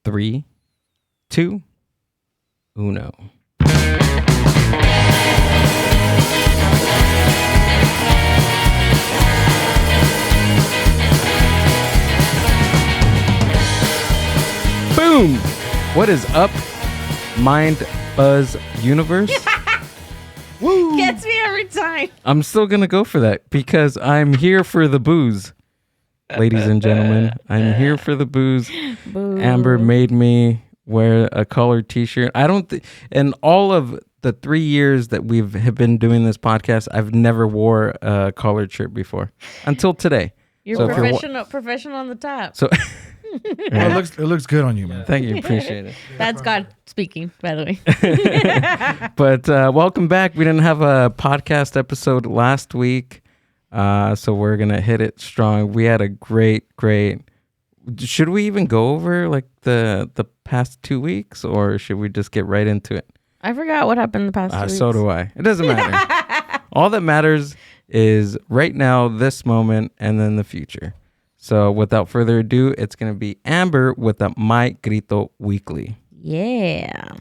3, 2, 1. Boom! What is up, Mindbuzz universe? Woo! Gets me every time. I'm still going to go for that because I'm here for the booze. Ladies and gentlemen, I'm here for the booze. Boo. Amber made me wear a colored t-shirt. I don't in all of the 3 years that have been doing this podcast, I've never wore a collared shirt before until today. You're so professional on the top. So Well, it looks good on you, man. thank you, appreciate it. That's God speaking, by the way. But welcome back. We didn't have a podcast episode last week, so we're gonna hit it strong. We had a great. Should we even go over like the past 2 weeks, or should we just get right into it? I forgot what happened the past 2 weeks. So do I. It doesn't matter. All that matters is right now, this moment, and then the future. So without further ado, it's going to be Amber with the My Grito Weekly. Yeah.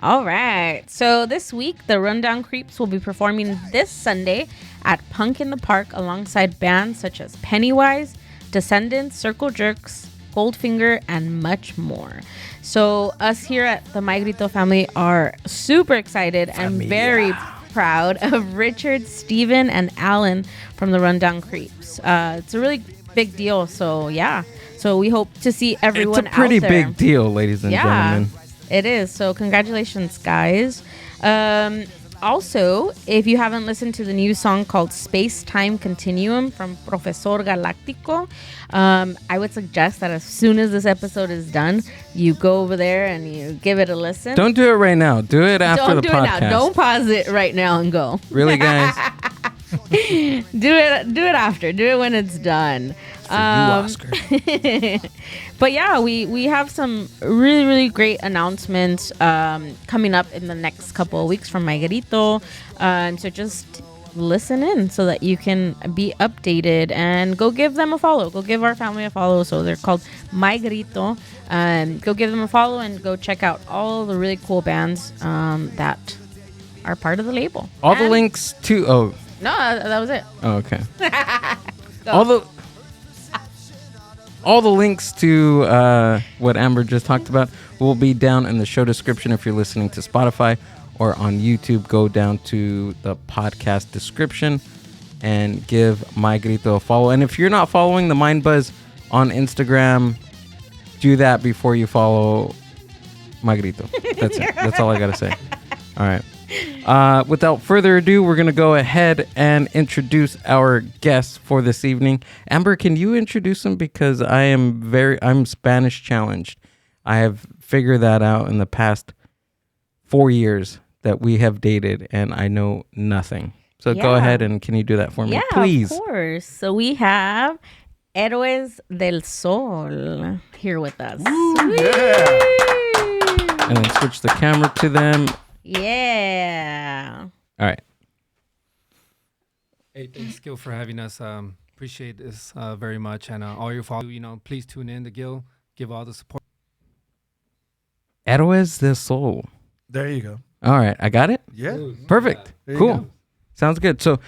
All right. So this week, the Rundown Creeps will be performing this Sunday at Punk in the Park alongside bands such as Pennywise, Descendants, Circle Jerks, Goldfinger, and much more. So us here at the My Grito family are super excited and very proud of Richard, Steven, and Alan from the Rundown Creeps. It's a really big deal. So yeah. So we hope to see everyone out there. It's a pretty big deal, ladies and gentlemen. It is. So congratulations, guys. Also, if you haven't listened to the new song called Space Time Continuum from Profesor Galáctico, I would suggest that as soon as this episode is done, you go over there and you give it a listen. Don't do it right now. Do it after the podcast. Don't do it now. Don't pause it right now and go. Really, guys? Do it after. Do it when it's done. For you, Oscar. But yeah, we have some really, really great announcements coming up in the next couple of weeks from My Grito. So just listen in so that you can be updated and go give them a follow. Go give our family a follow. So they're called My Grito. Go give them a follow and go check out all the really cool bands that are part of the label. The links to... Oh. No, that was it. Oh, okay. All the links to what Amber just talked about will be down in the show description if you're listening to Spotify, or on YouTube. Go down to the podcast description and give My Grito a follow. And if you're not following the Mindbuzz on Instagram, do that before you follow My Grito. That's it. That's all I got to say. All right. Without further ado, we're going to go ahead and introduce our guests for this evening. Amber, can you introduce them? Because I'm Spanish challenged. I have figured that out in the past 4 years that we have dated, and I know nothing. So go ahead and can you do that for me, please? Yeah, of course. So we have Héroes del Sol here with us. Woo, yeah. And then switch the camera to them. Yeah. All right. Hey, thanks, Gil, for having us. Appreciate this very much. And all your followers, please tune in to Gil. Give all the support. Héroes del Sol. There you go. All right. I got it? Yeah. Perfect. There you Cool. go. Sounds good. So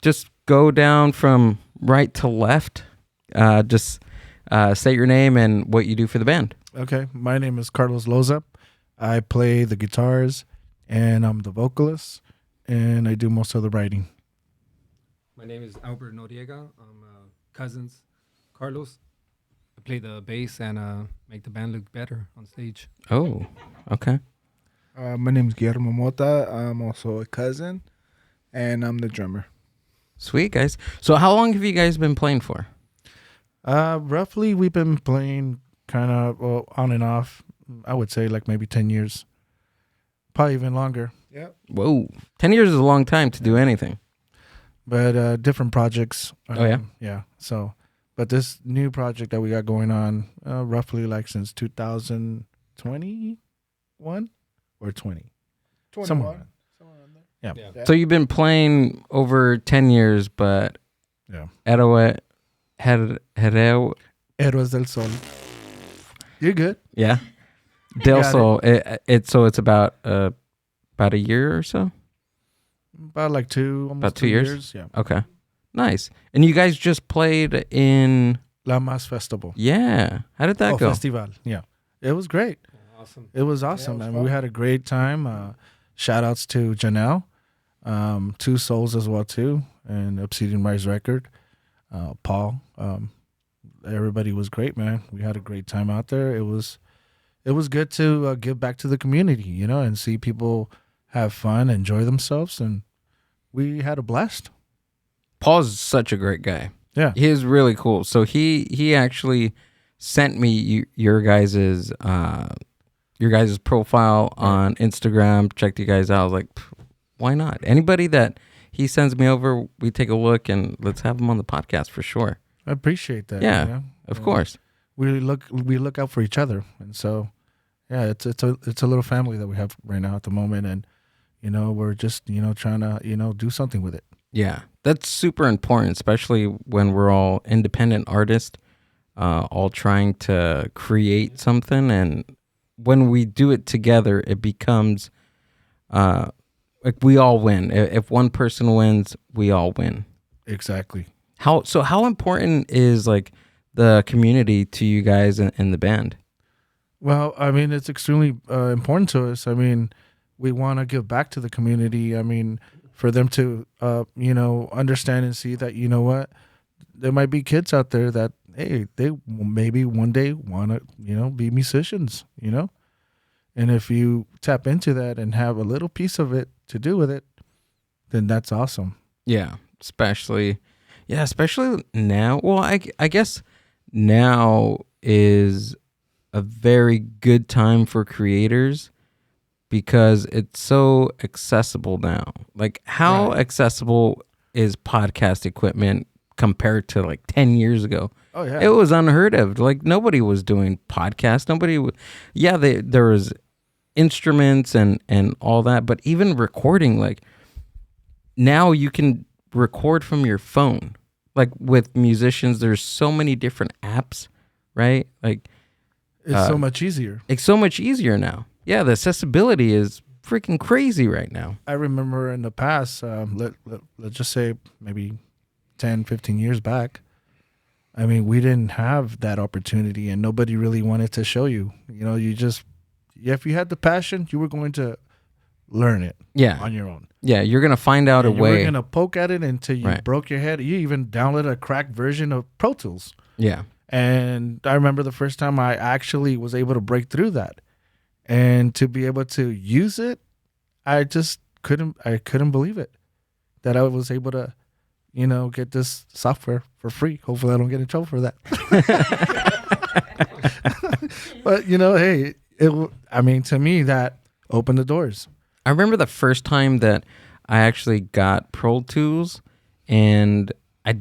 just go down from right to left. Just say your name and what you do for the band. Okay. My name is Carlos Loza. I play the guitars, and I'm the vocalist, and I do most of the writing. My name is Albert Noriega. I'm cousins Carlos. I play the bass and make the band look better on stage. Oh, okay. My name is Guillermo Mota. I'm also a cousin, and I'm the drummer. Sweet, guys. So how long have you guys been playing for? Roughly, we've been playing kind of on and off. I would say like maybe 10 years. Probably even longer. Yeah. Whoa. 10 years is a long time to do anything. But different projects. Oh, yeah? Yeah. So, but this new project that we got going on, roughly like since 2021 or 20. 21. Somewhere. Yeah. So you've been playing over 10 years, but Yeah. Héroes Héroes del Sol. You're good. Yeah. Del Got Sol. It's about a year or so. About like almost About 2 2 years? years. Yeah. Okay. Nice. And you guys just played in. La Mas Festival. Yeah. How did that go? Festival. Yeah. It was great. Awesome. It was awesome, Yeah, it was man. We fun. had a great time. Shout outs to Janelle, Two Souls as well too, and Obsidian Records, Paul. Everybody was great, man. We had a great time out there. It was good to give back to the community, you know, and see people have fun, enjoy themselves, and we had a blast. Paul's such a great guy. Yeah. He is really cool. So he actually sent me your guys's profile on Instagram. Checked you guys out. I was like, why not? Anybody that he sends me over, we take a look and let's have him on the podcast for sure. I appreciate that. Yeah, you know? of course. We look out for each other, and so yeah, it's a little family that we have right now at the moment, and you know we're just trying to do something with it. Yeah, that's super important, especially when we're all independent artists, all trying to create something, and when we do it together, it becomes like we all win. If one person wins, we all win. Exactly. How important is like the community to you guys in the band? Well, I mean, it's extremely important to us. I mean, we want to give back to the community. I mean, for them to, understand and see that, you know what, there might be kids out there that, hey, they maybe one day want to, be musicians, And if you tap into that and have a little piece of it to do with it, then that's awesome. Yeah, especially now. Well, I guess now is a very good time for creators because it's so accessible now. Like, how accessible is podcast equipment compared to like 10 years ago? Oh, yeah. It was unheard of. Like, nobody was doing podcasts. There was instruments and all that, but even recording, like, now you can record from your phone. Like, with musicians, there's so many different apps, right? Like, It's so much easier. it's so much easier now. Yeah, the accessibility is freaking crazy right now. I remember in the past, let's just say maybe 10, 15 years back, I mean, we didn't have that opportunity and nobody really wanted to show you. If you had the passion, you were going to learn it on your own. Yeah, you're going to find out a way. You were going to poke at it until you broke your head. You even downloaded a cracked version of Pro Tools. Yeah. And I remember the first time I actually was able to break through that. And to be able to use it, I just couldn't believe it. That I was able to, get this software for free. Hopefully I don't get in trouble for that. But, hey, to me, that opened the doors. I remember the first time that I actually got Pro Tools, and I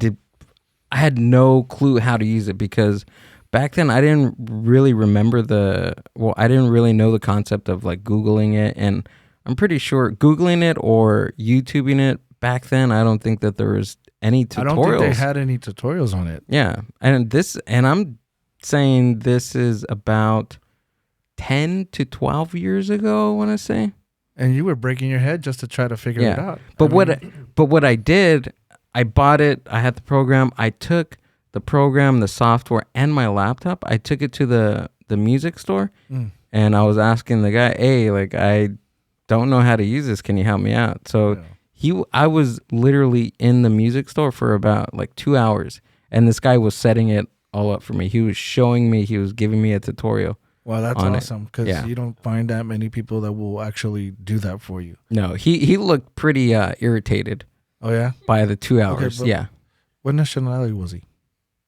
had no clue how to use it because back then I didn't really I didn't really know the concept of like Googling it, and I'm pretty sure Googling it or YouTubing it back then, I don't think that there was any tutorials. I don't think they had any tutorials on it. Yeah. And I'm saying this is about 10 to 12 years ago, I want to say. And you were breaking your head just to try to figure it out. But what I did, I bought it. I had the program. I took the program, the software, and my laptop. I took it to the music store, and I was asking the guy, "Hey, like, I don't know how to use this. Can you help me out?" So I was literally in the music store for about like 2 hours, and this guy was setting it all up for me. He was showing me. He was giving me a tutorial. Wow, that's awesome because you don't find that many people that will actually do that for you. No, he looked pretty irritated. Oh, yeah? By the 2 hours, yeah. What nationality was he?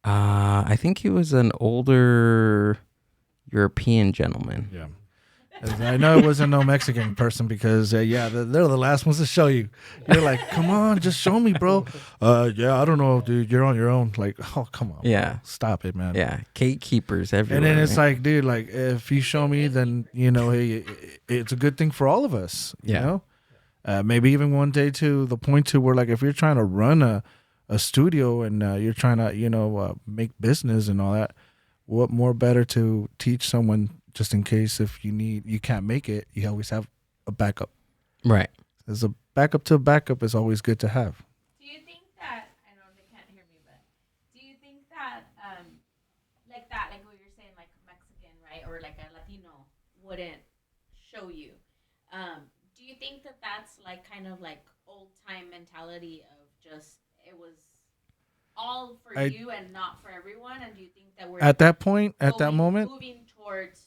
I think he was an older European gentleman. Yeah. I know it wasn't no Mexican person because, they're the last ones to show you. You're like, come on, just show me, bro. I don't know, dude. You're on your own. Like, oh, come on. Yeah. Bro. Stop it, man. Yeah. Gatekeepers everywhere. And then it's like, dude, like, if you show me, then, hey, it's a good thing for all of us. You know? Maybe even one day to the point to where, like, if you're trying to run a studio and you're trying to, make business and all that, what more better to teach someone just in case if you can't make it, you always have a backup. Right. There's a backup to a backup is always good to have. Do you think that I know they can't hear me, but do you think that like what you're saying, like Mexican, right, or like a Latino wouldn't show you? Do you think that that's like kind of like old time mentality of just it was all for you and not for everyone? And do you think that we're At that point, at that moment, moving towards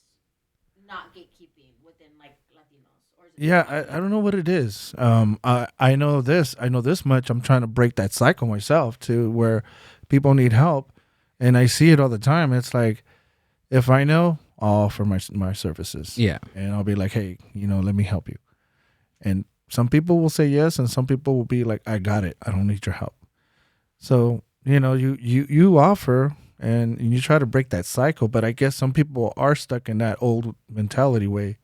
not gatekeeping within like Latinos? Or is it yeah, I don't know what it is. I know this. I know this much. I'm trying to break that cycle myself to where people need help, and I see it all the time. It's like if I know, I'll offer my services. Yeah. And I'll be like, hey, let me help you. And some people will say yes, and some people will be like, I got it. I don't need your help. So you offer and you try to break that cycle, but I guess some people are stuck in that old mentality way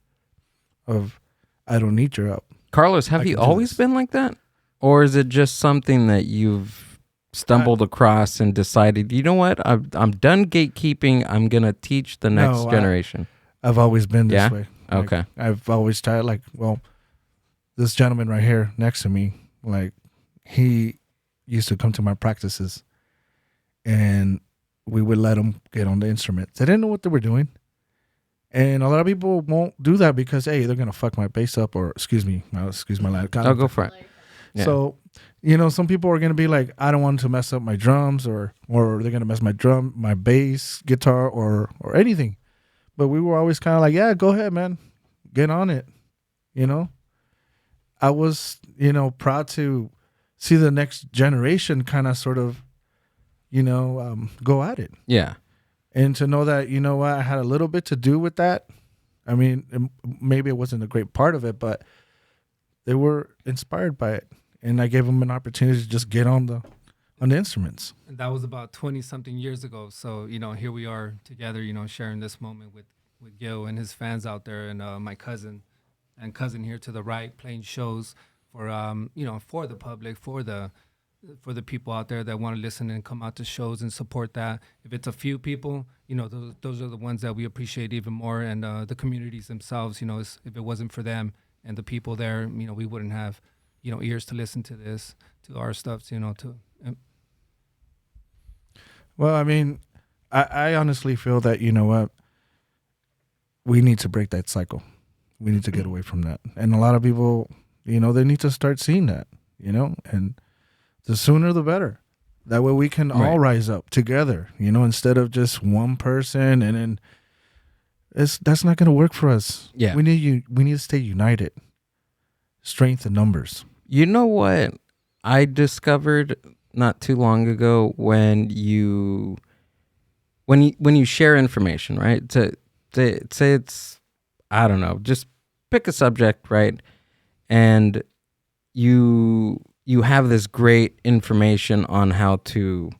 of I don't need your help. Carlos, have you always been like that? Or is it just something that you've stumbled across and decided, you know what, I'm done gatekeeping, I'm going to teach the next generation? I've always been this way. Like, okay. I've always tried, this gentleman right here next to me, like, he used to come to my practices and we would let him get on the instruments. They didn't know what they were doing. And a lot of people won't do that because, hey, they're going to fuck my bass up or, excuse my line. I'll go for it. Yeah. So, some people are going to be like, I don't want to mess up my drums or they're going to mess my bass, guitar, or anything. But we were always kind of like, yeah, go ahead, man. Get on it. I was, proud to see the next generation kind of sort of, go at it. Yeah. And to know that, I had a little bit to do with that. I mean, maybe it wasn't a great part of it, but they were inspired by it. And I gave them an opportunity to just get on the instruments. And that was about 20-something years ago. So, here we are together, sharing this moment with Gil and his fans out there and my cousin here to the right, playing shows for, for the public, for the people out there that want to listen and come out to shows and support that. If it's a few people, those are the ones that we appreciate even more. And the communities themselves, if it wasn't for them and the people there, we wouldn't have, ears to listen to this, to our stuff, Well, I mean, I honestly feel that, what, we need to break that cycle. We need to get away from that. And a lot of people, they need to start seeing that, and the sooner the better. That way we can all rise up together, instead of just one person. And then that's not going to work for us. Yeah. We need to stay united. Strength in numbers. You know what I discovered not too long ago when you share information, right? To say it's, I don't know, just pick a subject, right? And you have this great information on how to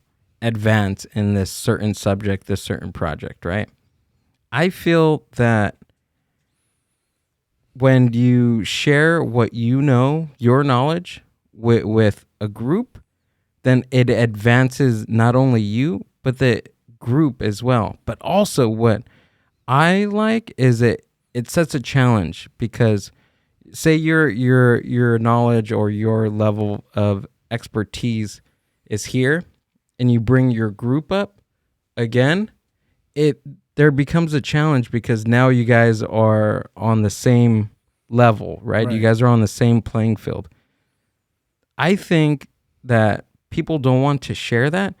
advance in this certain subject, this certain project, right? I feel that when you share what your knowledge with a group, then it advances not only you, but the group as well. But also what I like is it sets a challenge because say your knowledge or your level of expertise is here and you bring your group up again, there becomes a challenge because now you guys are on the same level, right? You guys are on the same playing field. I think that people don't want to share that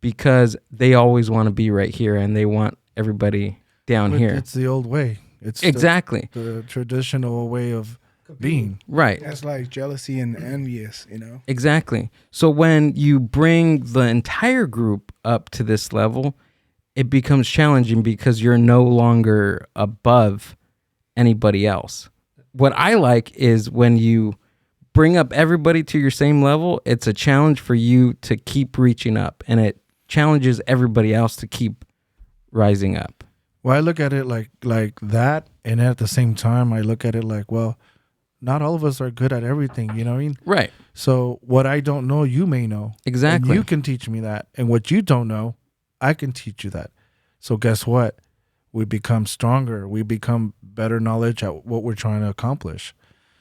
because they always want to be right here and they want everybody down here. It's the old way. It's exactly the traditional way of being. Right. That's like jealousy and envious, Exactly. So when you bring the entire group up to this level, it becomes challenging because you're no longer above anybody else. What I like is when you bring up everybody to your same level, it's a challenge for you to keep reaching up, and it challenges everybody else to keep rising up. Well, I look at it like that, and at the same time, I look at it like, well, not all of us are good at everything, you know what I mean? Right. So what I don't know, you may know. Exactly. And you can teach me that. And what you don't know, I can teach you that. So guess what? We become stronger. We become better knowledge at what we're trying to accomplish.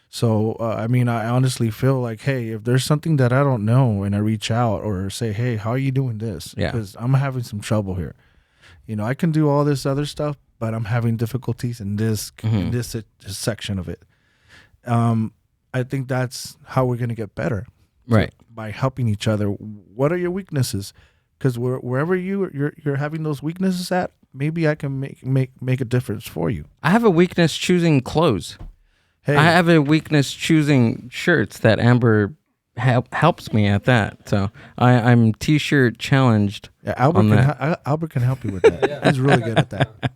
So, I mean, I honestly feel like, hey, if there's something that I don't know and I reach out or say, hey, how are you doing this? Yeah. Because I'm having some trouble here. You know, I can do all this other stuff, but I'm having difficulties in this section of it. I think that's how we're going to get better. Right. So, by helping each other. What are your weaknesses? Because wherever you're having those weaknesses at, maybe I can make a difference for you. I have a weakness choosing clothes. Hey, I have a weakness choosing shirts that Amber helps me at that. So I'm t-shirt challenged. yeah, Albert can help you with that. Yeah. He's really good at that.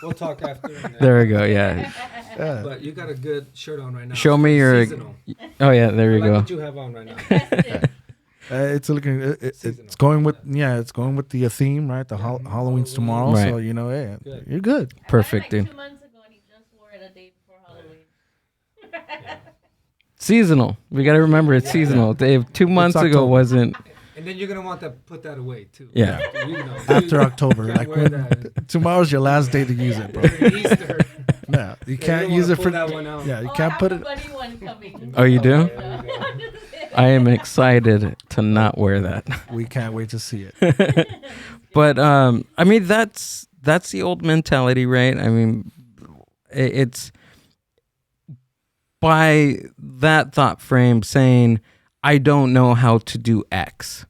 We'll talk after. There we go. Yeah. Yeah. But you got a good shirt on right now. Show me your. Seasonal. Oh yeah, there you I like go. what you have on right now. It's looking. It's Seasonal. going with it's going with the theme, right? The Halloween's tomorrow, Right. so you know, hey, Good. you're good. Perfect, dude. 2 months ago, and he just wore it a day before Halloween. Seasonal. We got to remember it's seasonal. Dave, 2 months ago October. wasn't. And then you're gonna want to put that away too. Yeah. You know, After you October, can't like wear when that. tomorrow's your last day to use it, bro. Easter. No, you You can't don't use wanna it pull for. that one out. Yeah, you Oh, can't I put have it. a funny one coming. Oh, you do? There you go. I am excited to not wear that. We can't wait to see it. But I mean that's the old mentality, right? I mean, it's by that thought frame saying I don't know how to do X.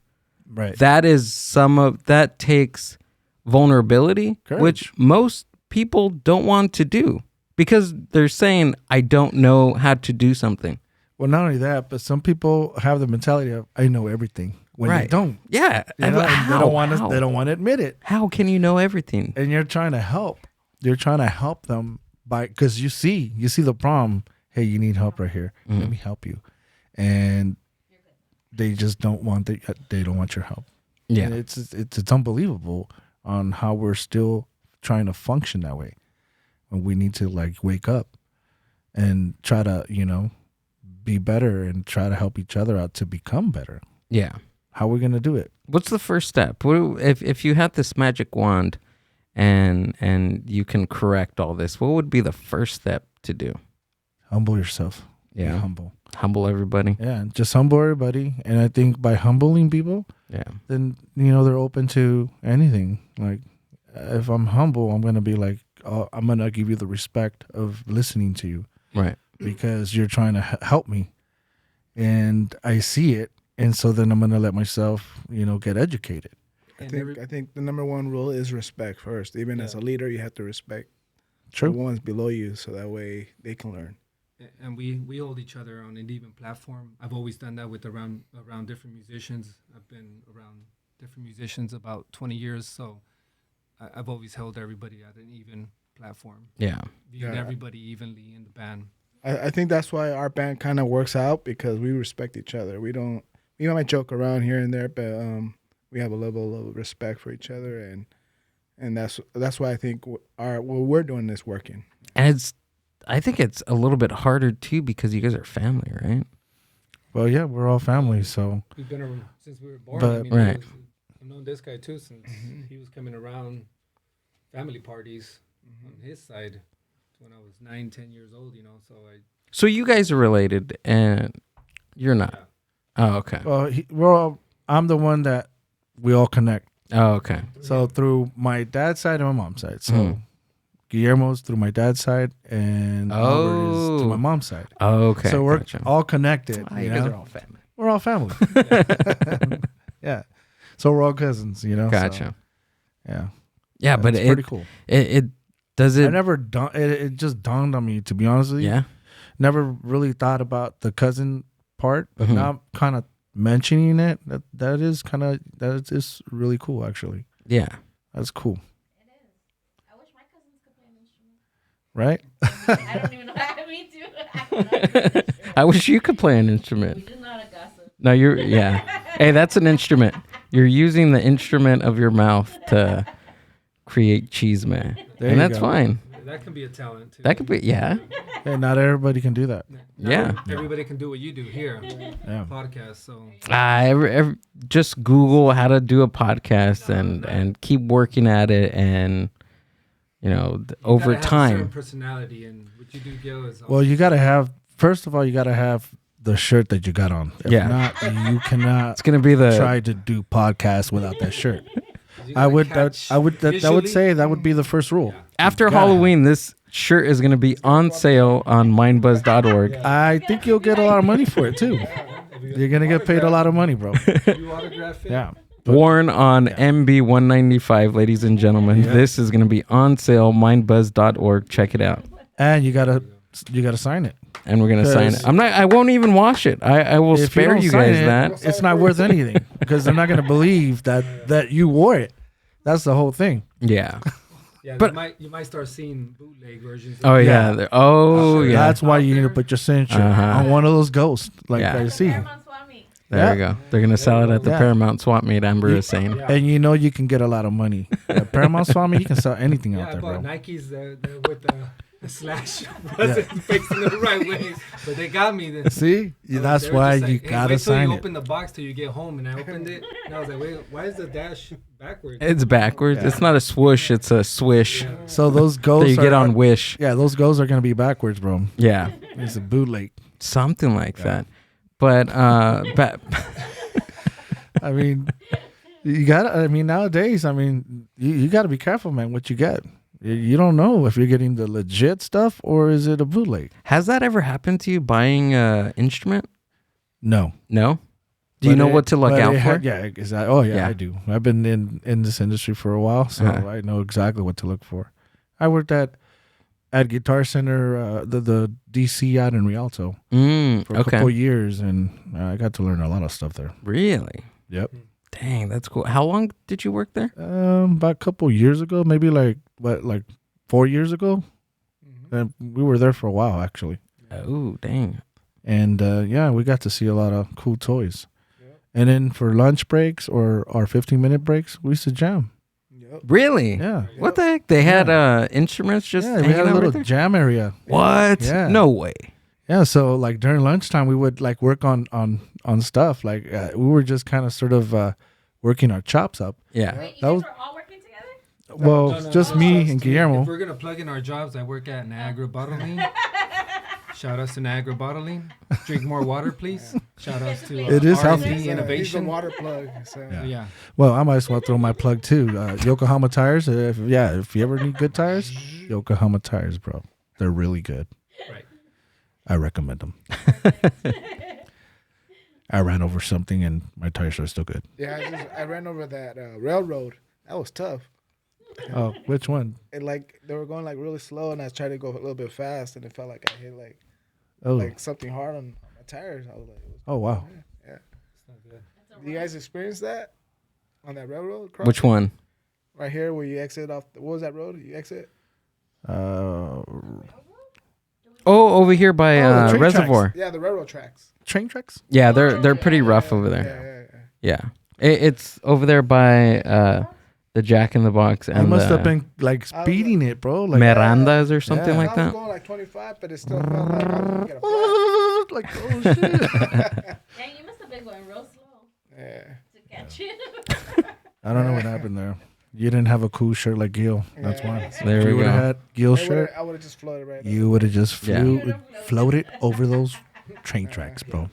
Right. That is that takes vulnerability, Courage. which most people don't want to do because they're saying I don't know how to do something. Well, not only that, but some people have the mentality of I know everything when they Right. don't. Yeah, You know, and how? they don't want to. How? They don't want to admit it. How can you know everything? And you're trying to help. You're trying to help them because you see the problem. Hey, you need help right here. Let me help you. And they just don't want they don't want your help. Yeah, And it's unbelievable on how we're still trying to function that way when we need to like wake up and try to be better and try to help each other out to become better. yeah. How are we gonna do it? What's the first step? If you had this magic wand and you can correct all this, what would be the first step to do? Humble yourself. Be Yeah. humble everybody. Yeah, just humble everybody. And I think by humbling people, Yeah, then they're open to anything. Like if I'm humble, I'm gonna be like, oh, I'm gonna give you the respect of listening to you right. because you're trying to help me, and I see it, and so then I'm gonna let myself, get educated. I think the number one rule is respect first. Even as a leader, you have to respect True. the ones below you, so that way they can learn. And we hold each other on an even platform. I've always done that with around different musicians. I've been around different musicians about 20 years, so I've always held everybody at an even platform. Yeah, Viewed Yeah. everybody evenly in the band. I think that's why our band kind of works out because we respect each other. We might joke around here and there, but we have a level of respect for each other, and that's why I think what we're doing is working. and I think it's a little bit harder too because you guys are family, right? Well, yeah, we're all family, so We've been around since we were born. But- I mean, Right. I've known this guy too since he was coming around family parties on his side when I was 9-10 years old. So So you guys are related, and you're not. Oh, okay. I'm the one that we all connect. Oh, okay. So through my dad's side and my mom's side. So Mm. Guillermo's through my dad's side, and Albert is to my mom's side. Oh, okay. So we're gotcha. all connected. You guys are all family. We're all family. Yeah. So we're all cousins. So, Gotcha. yeah. Yeah, but It's pretty cool. it does it. I never it just dawned on me, to be honest with you. Yeah. Never really thought about the cousin part, but Mhm. now kind of mentioning it, that is really cool, actually. Yeah. That's cool, I wish my cousins could play an instrument. right? I don't even know. Me too. I don't know how to play an instrument. I wish you could play an instrument. We just know how to gossip. No, yeah. Hey, that's an instrument. You're using the instrument of your mouth to create cheese, man. There And you that's go. fine. that can be a talent too. That could be, yeah. Hey, not everybody can do that. Not Yeah. everybody can do what you do here, Yeah. podcast. So Just Google how to do a podcast and keep working at it, and over gotta have a certain time. personality, and what you do, Gil, is Well, you got to have, first of all, you got to have the shirt that you got on. If Yeah. not, you cannot It's gonna be the try to do podcasts without that shirt. you I gotta would catch I would visually. say that would be the first rule. Yeah. after gotta Halloween. This shirt is gonna be on sale on mindbuzz.org. I think you'll get a lot of money for it too. You're gonna get paid a lot of money, bro. You autograph it. Yeah. Worn on MB 195, ladies and gentlemen. Yeah. This is gonna be on sale. Mindbuzz.org. Check it out, And you gotta sign it. and we're gonna sign it. Because- I won't even wash it. I will If spare don't you sign guys it, that. it's not worth anything because they're not gonna believe that you wore it. That's the whole thing. Yeah. Yeah, But- you might start seeing bootleg versions. Oh Yeah. yeah. Oh yeah. That's why you need to put your signature Uh-huh. on one of those ghosts, like Yeah. I see. There we go. They're gonna sell it at the Yeah. Paramount Swap Meet. Amber is saying. Yeah. And you can get a lot of money. At Paramount Swami, you can sell anything Yeah, out I there, bought bro. Nikes with the slash wasn't facing the right way, but they got me. Then. See, So that's they were why just you like, hey, gotta wait till sign you it. open the box till you get home, and I opened it, and I was like, wait, why is the dash backwards? It's backwards. Yeah. It's not a swoosh. It's a swish So those that ghosts you get are- on Wish. Yeah, those ghosts are gonna be backwards, bro. Yeah, It's a bootleg. something like that. But I mean, you gotta. I mean, nowadays, I mean, you gotta be careful, man. What you get, you don't know if you're getting the legit stuff or is it a bootleg. has that ever happened to you buying an instrument? No. No. Do you know what to look but out it for? had- yeah, exactly. Oh yeah, Yeah. I do. I've been in this industry for a while, so Uh-huh. I know exactly what to look for. I worked at Guitar Center, the DC out in Rialto for a Okay. couple of years, and I got to learn a lot of stuff there. Really? Yep. Dang, that's cool. How long did you work there? About a couple years ago, maybe like 4 years ago. And we were there for a while actually, Oh, dang. and yeah, we got to see a lot of cool toys. And then for lunch breaks or our 15-minute breaks, we used to jam. Yep. Really? Yeah, What the heck? They had instruments just yeah, we hanging had a out little right there? jam area. What? Yeah. No way. Yeah, so like during lunchtime, we would like work on stuff. Like we were just kind of sort of working our chops up. Yeah. Wait, you That guys was- were all working together? Well, No, just no, me no. and If Guillermo. we're gonna plug in our jobs, I work at Niagara Bottling. Shout outs to Niagara Bottling. Drink more water, please. Shout outs to It is R&D healthy. He's a innovation. water plug. So. Yeah. Yeah. Well, I might as well throw my plug too. Yokohama tires. If you ever need good tires, Yokohama tires, bro. They're really good. Right. I recommend them. I ran over something and my tires are still good. Yeah, I ran over that railroad. That was tough. Oh, which one? And like they were going like really slow, and I tried to go a little bit fast, and it felt like I hit Oh, like something hard on my tires. I was like, oh wow. yeah. It's not good. Do you guys experience that on that railroad? crossing? Which one? Right here, where you exit off. What was that road? You exit. Oh, over here by Oh, the train Reservoir. Yeah, the railroad tracks. Train tracks? Yeah, they're pretty rough over Yeah, there. yeah, yeah. It's over there by the Jack in the Box I and must the have been like speeding it, bro. Like Miranda's or something Yeah. like I was that. going like 25, but it still felt like I was gonna get a flat. like oh shit. Dang, you must have been going real slow Yeah. to catch it. I don't know what happened there. You didn't have a cool shirt like Gil. That's Yeah. why. There If we you would go. have had Gil's shirt, I would have just floated right. you would have just Yeah. floated over those train tracks, bro.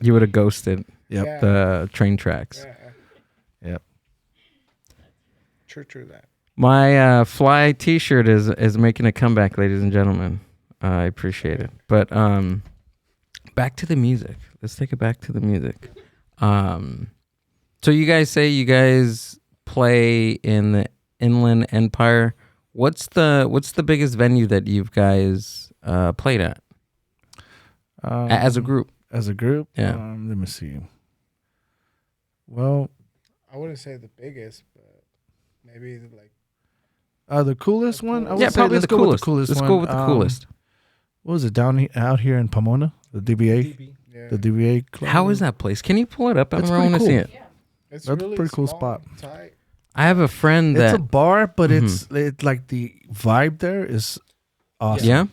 You would have ghosted Yep. Yeah. the train tracks. Yeah. Yep. True that. My fly T-shirt is making a comeback, ladies and gentlemen. I appreciate it. But back to the music. Let's take it back to the music. So you guys say you guys play in the Inland Empire. What's the biggest venue that you guys played at as a group? As a group? Yeah. Let me see. Well, I wouldn't say the biggest, but maybe like the coolest one? I would Yeah, say probably let's the go with coolest. Let's one. go with the coolest. What was it out here in Pomona? The DBA, DB. yeah. the DBA Club. How is that place? Can you pull it up? I It's want to pretty see cool. it. It's That's a really pretty cool small, spot. Tight. I have a friend It's that a bar, but Mhm. it's like the vibe there is awesome. yeah,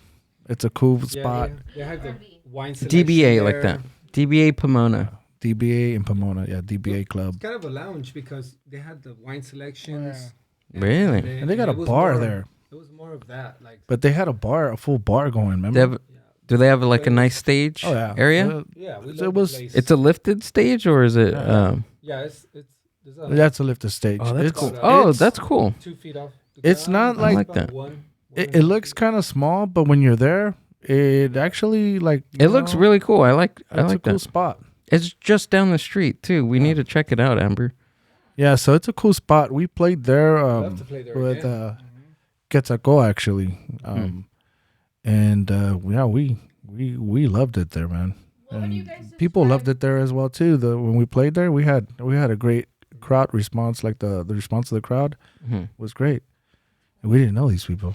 It's a cool Yeah, spot. they have the wine selection DBA like there. that. DBA Pomona. DBA in Pomona, yeah, DBA It's Club, kind of a lounge because they had the wine selections. Really? and they got a it was bar more- there. It was more of that, like But they had a full bar going. Remember? They have, yeah, do they have like a But it nice was- stage Oh yeah, area? yeah. We It love was- the place. It's a lifted stage or is it? Yeah. yeah, it's there's That's a lifted stage. Oh, that's it's, cool. it's- Oh, that's cool. 2 feet off. The It's ground. not like- I like About that. one It and a half looks feet. kind of small, but when you're there, it actually like It looks really cool. I like It's a that. cool spot. It's just down the street too. We need to check it out, Amber. Yeah, so it's a cool spot. We played there Love to play there with again. Quetzalcoatl actually, and yeah, we loved it there, man. And people loved it there as well too. When we played there, we had a great crowd response. Like the response of the crowd was great, and we didn't know these people.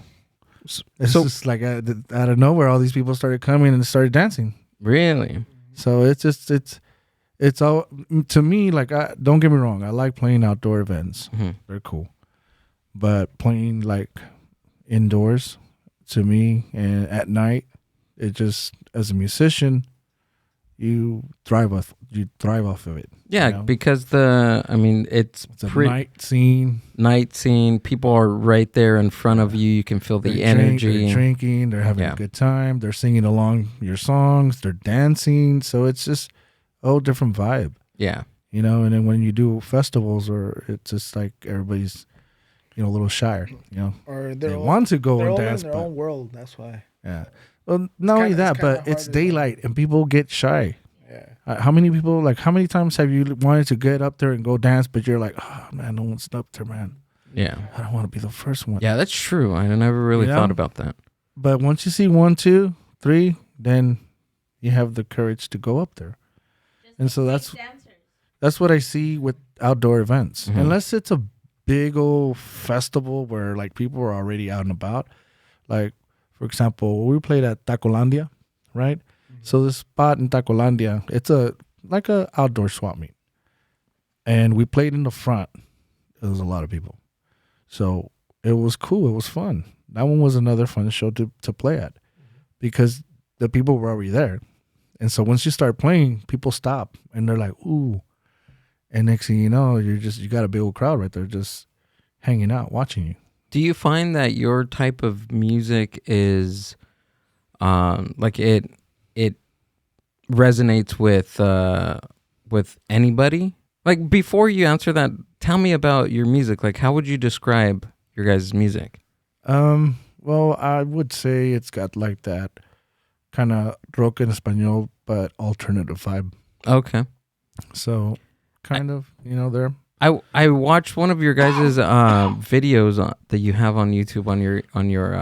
It's So- just like out of nowhere, all these people started coming and started dancing. Really? So it's all to me. Like, don't get me wrong, I like playing outdoor events. They're cool, but playing like indoors to me and at night, it just as a musician, you thrive off of it. Yeah, you know? because it's It's a night night scene. scene. People are right there in front of you. You can feel the energy. They're drinking. They're having Yeah. a good time. They're singing along your songs. They're dancing. So it's just a whole different vibe. Yeah. You know, and then when you do festivals, or it's just like everybody's, a little shy. Or They want to go they're and all dance, in their but own world. That's why. yeah. Well, not only kinda- that, it's kinda but it's hard to do. daylight and people get shy. Yeah. How many times have you wanted to get up there and go dance, but you're like, oh man, no one's up there, man. Yeah. I don't want to be the first one. Yeah, that's true. I never really You know? thought about that. But once you see 1, 2, 3, then you have the courage to go up there. And so that's what I see with outdoor events. Mhm. Unless it's a big old festival where like people are already out and about. Like, for example, we played at Tacolandia, right? So this spot in Tacolandia, it's like a outdoor swap meet. And we played in the front. There was a lot of people. So it was cool. It was fun. That one was another fun show to play at because the people were already there. And so once you start playing, people stop and they're like, ooh. And next thing you know, you got a big old crowd right there just hanging out, watching you. Do you find that your type of music is like it resonates with anybody? Like, before you answer that, tell me about your music. Like, how would you describe your guys' music? Well, I would say it's got like that kind of rock en español, but alternative vibe. Okay. So kind of, there. I watched one of your guys' videos that you have on YouTube on your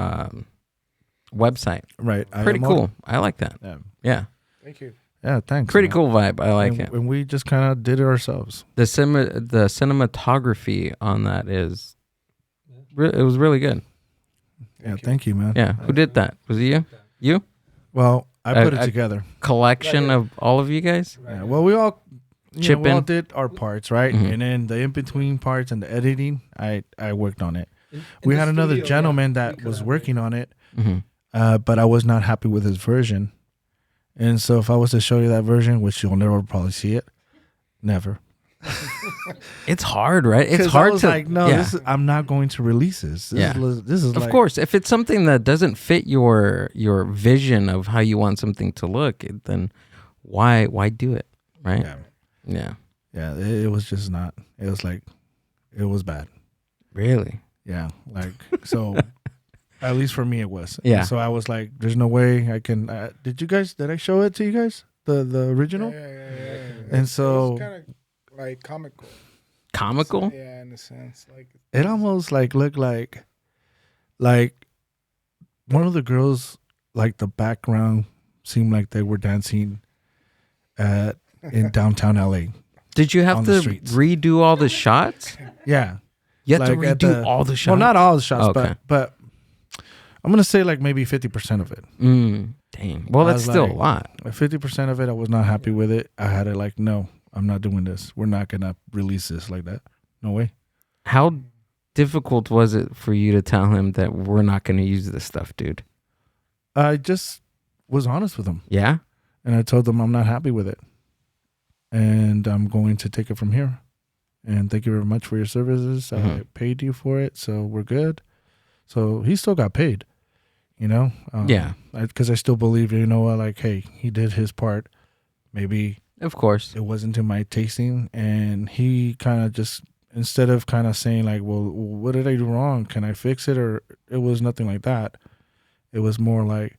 website. Right. Pretty cool. I like that. Yeah. Yeah. Thank you. Yeah, thanks. Pretty man. cool vibe. I like it. And we just kind of did it ourselves. The cinematography on that is it was really good. Yeah, thank you, man. Yeah. Who did that? Was it you? You? Well, I put it a together. collection of all of you guys? Yeah, well, we all Chip we all in. did our parts, right? Mhm. And then the in between parts and the editing, I worked on it. In We the had another studio, gentleman yeah, that we was collaborated. working on it, Mm-hmm. but I was not happy with his version. And so if I was to show you that version, which you'll never probably see it, never. It's hard, right? It's 'Cause hard I was to like, no, yeah. I'm not going to release this. This is Of like, course, if it's something that doesn't fit your vision of how you want something to look, then why do it, right? Yeah, Yeah. yeah. It was just not. It was like, it was bad. Really? Yeah, like so. At least for me, it was. Yeah. And so I was like, "There's no way I can." Did I show it to you guys? The original. Yeah. And so- it's kind of like comical. Comical? Yeah, in a sense, like It almost like looked like one of the girls, like the background seemed like they were dancing in downtown LA. Did you have On to the streets. redo all the shots? Yeah. You have to Like at redo the- all the shots? Well, not all the shots, Okay. but I'm gonna say like maybe 50% of it. Dang. Well, I that's was still like- a lot. Like 50% of it, I was not happy with it. I had to like, no, I'm not doing this. We're not gonna release this like that. No way. How difficult was it for you to tell him that we're not going to use this stuff, dude? I just was honest with him, Yeah? and I told him I'm not happy with it, and I'm going to take it from here. And thank you very much for your services. I paid you for it, so we're good. So he still got paid, you know? Yeah. Because I still believe, you know what, like, hey, he did his part. Maybe Of course. it wasn't to my tasting, and he kind of just, instead of kind of saying like, well, what did I do wrong? Can I fix it? Or it was nothing like that. It was more like,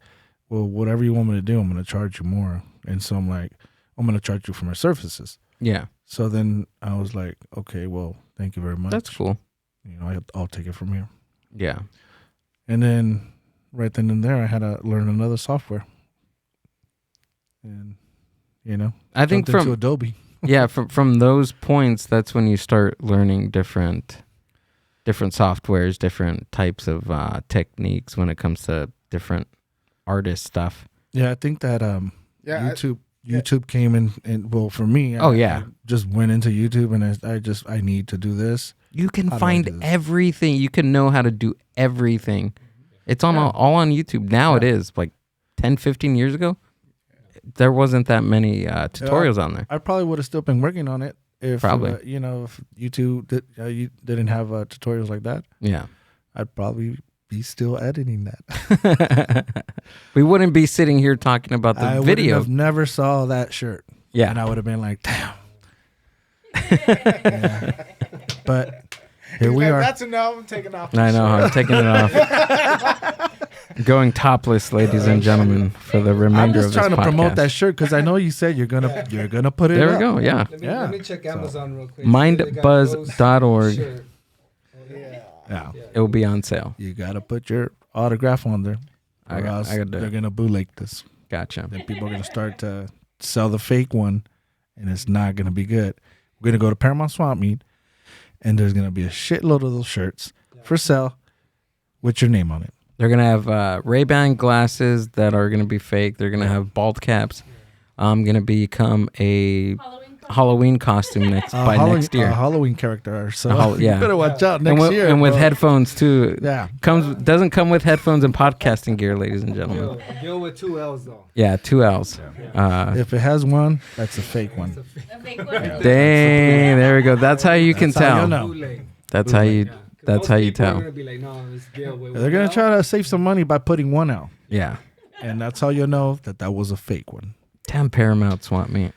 well, whatever you want me to do, I'm going to charge you more. And so I'm like, I'm going to charge you for my services. Yeah. So then I was like, okay, well, thank you very much. That's cool. You know, I'll take it from here. Yeah. And then right then and there, I had to learn another software. And, you know, I think jumped into from Adobe. yeah, from those points, that's when you start learning different softwares, different types of techniques when it comes to different artist stuff. Yeah, I think that YouTube came in, and well, for me, I just went into YouTube and I need to do this. You can How do I find do this? everything. You can know how to do everything. It's on all on YouTube. Now it is. Like 10, 15 years ago, there wasn't that many tutorials on there. I probably would have still been working on it if, Probably. you know, if YouTube you didn't have tutorials like that. Yeah. I'd probably be still editing that. We wouldn't be sitting here talking about the I video. would have never saw that shirt. Yeah. And I would have been like, damn. Yeah. But here we are. That's enough. I'm taking off. I know. I'm taking it off. Going topless, ladies and gentlemen, for the I'm remainder of just this trying to promote podcast. that shirt because I know you said you're gonna put it There up. we go. Yeah. Let me check Amazon real quick. Mindbuzz.org. Shirt. Yeah. It will be on sale. You gotta put your autograph on there. I Or got- else I got to- they're gonna bootleg this. Gotcha. Then people are gonna start to sell the fake one, and it's not gonna be good. We're gonna go to Paramount Swap Meet, and there's gonna be a shitload of those shirts for sale with your name on it. They're going to have Ray-Ban glasses that are going to be fake. They're going to have bald caps. I'm going to become a Halloween costume next year. A Halloween character. So yeah. you better watch out next year. And with bro. headphones too. Yeah. Doesn't come with headphones and podcasting gear, ladies and gentlemen. Gil with 2 L's though. Yeah, 2 L's. If it has one, that's a fake one. Dang, there we go. That's how you can That's how tell. you know. Bootleg. That's how you. That's how you People are tell. gonna be like, no, it's Gil with They're gonna try to save some money by putting one out, Yeah. and that's how you know that was a fake one. Damn Paramount Swap Meet.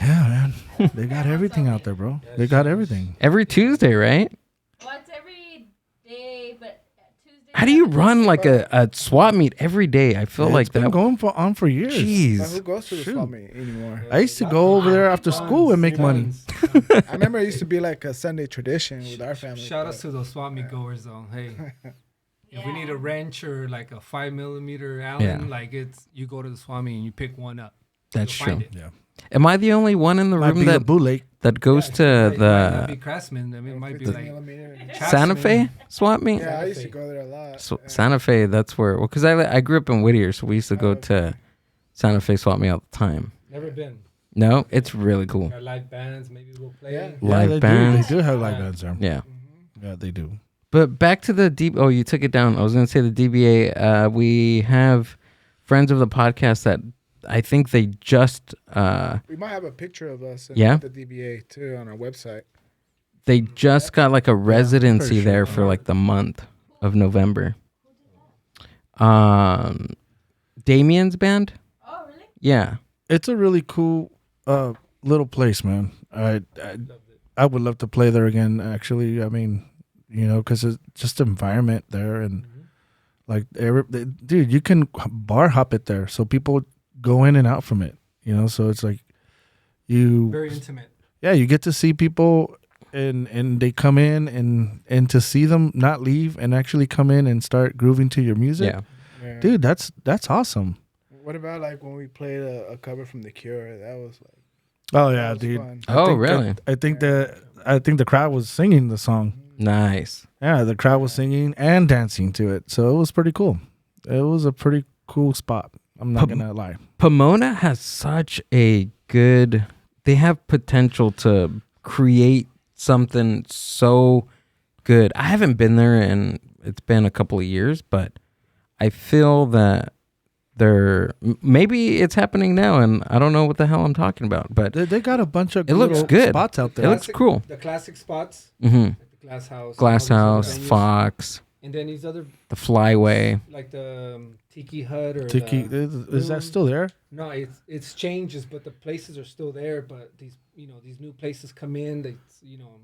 Yeah, man. They got everything out there, bro. They got everything. Every Tuesday, right? Well, it's every day, but Tuesday. How do you run like a swap meet every day? I feel like It's been that. going on for years. But who Jeez. goes to the swap meet anymore? I used to go over there after school and make money. I remember it used to be like a Sunday tradition with our family. Shout outs to those swap meet goers though. Hey, if we need a wrench or like a 5mm Allen, Yeah. like you go to the swap meet and you pick one up. That's You'll find true. it. Yeah, Am I the only one in the might room be the that bootleg. goes to It might not be the Craftsman. I mean, it might be 50 like millimeter. Santa Fe swap meet? Yeah, I used to go there a lot. So, Santa Fe, that's where. Well, because I grew up in Whittier, so we used to go to Santa Fe swap meet all the time. Never been. No, it's really cool. Got live bands. Maybe we'll play. Yeah. Live they bands. Do. They do have live bands there. Yeah. Yeah, they do. But back to the deep. Oh, you took it down. I was going to say the DBA. We have friends of the podcast that I think they just We might have a picture of us in Yeah? the DBA too on our website. got like a residency pretty sure. there for like the month of November. Damien's band. Oh, really? Yeah. It's a really cool little place, man. I would love to play there again. Actually, I mean, you know, because it's just the environment there, and like, dude, you can bar hop it there, so people go in and out from it. You know, so it's like Very intimate. yeah, you get to see people, and they come in and to see them not leave and actually come in and start grooving to your music. Yeah. Yeah. Dude, that's awesome. What about like when we played a cover from The Cure? That was like Oh that yeah, was dude. fun. Oh, really? I think the crowd was singing the song. Nice. Yeah, the crowd was singing and dancing to it, so it was pretty cool. It was a pretty cool spot. I'm not gonna lie. Pomona has such a good. They have potential to create something so good. I haven't been there and it's been a couple of years, but I feel that maybe it's happening now, and I don't know what the hell I'm talking about. But They got a bunch of it looks little good. spots out there. It looks cool. The classic spots, Mm-hmm. like the Glass House, Glass and all these House, other venues. Fox, And then these other, the Flyway. like the Tiki Hut or Tiki, the, is that still there? no, it's changes, but the places are still there. But these new places come in. They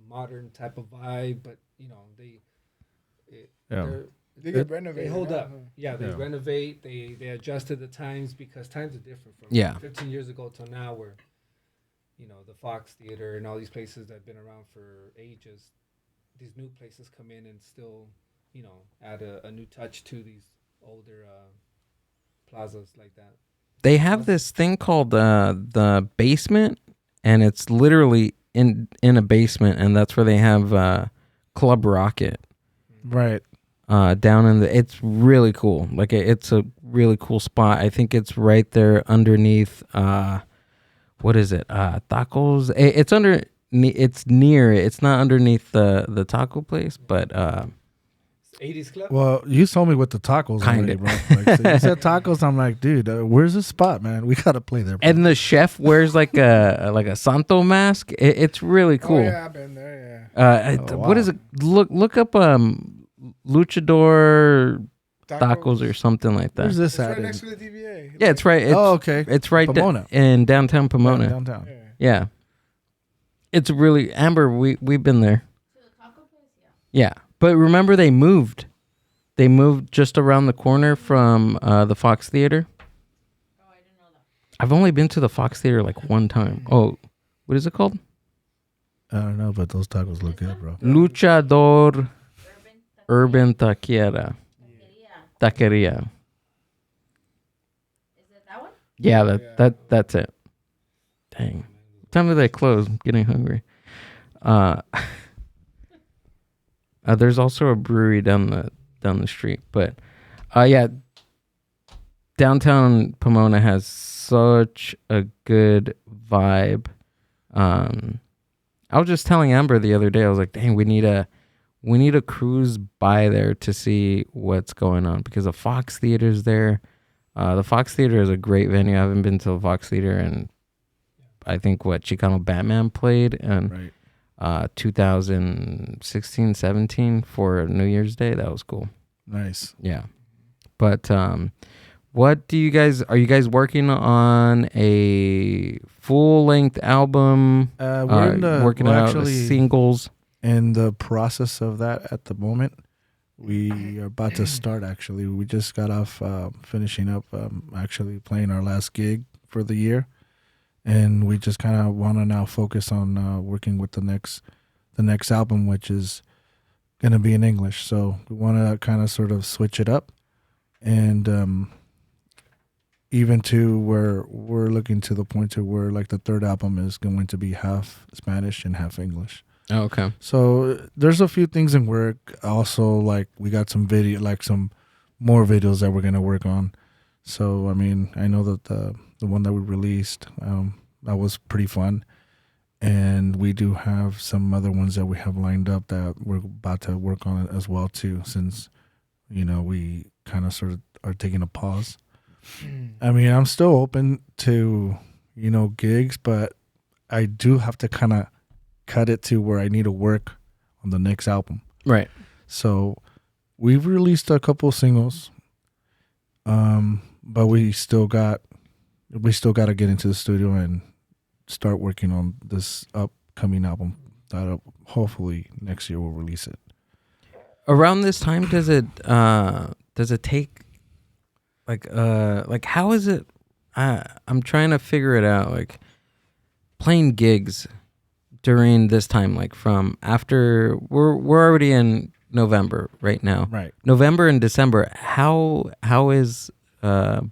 modern type of vibe, but They get renovated. they hold up. huh? Yeah, they Yeah. renovate. They adjust to the times because times are different from Yeah. 15 years ago till now, where the Fox Theater and all these places that have been around for ages. These new places come in and still add a new touch to these older plazas like that. They have this thing called the basement, and it's literally in a basement, and that's where they have Club Rocket. Right. Down in it's really cool. Like it's a really cool spot. I think it's right there underneath. What is it? Tacos. It's under. It's near it. It's not underneath the taco place, but 80s Club. Well, you told me with the tacos Kinda. already, bro. Like, so you said tacos. I'm like, dude, where's this spot, man? We gotta play there. Bro. and the chef wears like a Santo mask. It's really cool. Oh, yeah, I've been there. Yeah. wow. What is it? Look up Luchador tacos or something like that. Where's this It's at? right in- next to the DBA. Yeah, it's right. It's, oh, okay. It's right Pomona. in downtown Pomona. Yeah, downtown. Yeah. Yeah. It's really Amber, we've been there. Yeah. But remember they moved. They moved just around the corner from the Fox Theater. Oh, I didn't know that. I've only been to the Fox Theater like one time. Oh, what is it called? I don't know, but those tacos look good, bro. Luchador Urban Taqueria. Taqueria. Is it that one? Yeah, that's it. Dang. What time do they close? I'm getting hungry. There's also a brewery down the street, but yeah, downtown Pomona has such a good vibe. I was just telling Amber the other day, I was like, dang, we need a cruise by there to see what's going on, because the Fox Theater's there. The Fox Theater is a great venue. I haven't been to the Fox Theater, and I think Chicano Batman played in Right. 2016, 17 for New Year's Day. That was cool. Nice. Yeah. But what are you guys working on a full-length album? Working we're out actually singles. in the process of that at the moment. We are about to start, actually. We just got off finishing up actually playing our last gig for the year. And we just kind of want to now focus on working with the next album, which is going to be in English. So we want to kind of sort of switch it up. And even to where we're looking to the point to where like the third album is going to be half Spanish and half English. Oh, okay. So there's a few things in work. Also, like we got some some more videos that we're gonna work on. So I mean, I know that the one that we released that was pretty fun, and we do have some other ones that we have lined up that we're about to work on as well too. Since we kind of sort of are taking a pause. I mean, I'm still open to gigs, but I do have to kind of cut it to where I need to work on the next album. Right. So we've released a couple singles, but we still got to get into the studio and start working on this upcoming album that hopefully next year we'll release it. Around this time, does it take like how is it? I'm trying to figure it out. Like playing gigs during this time, like from after we're already in November right now. Right. November and December. How is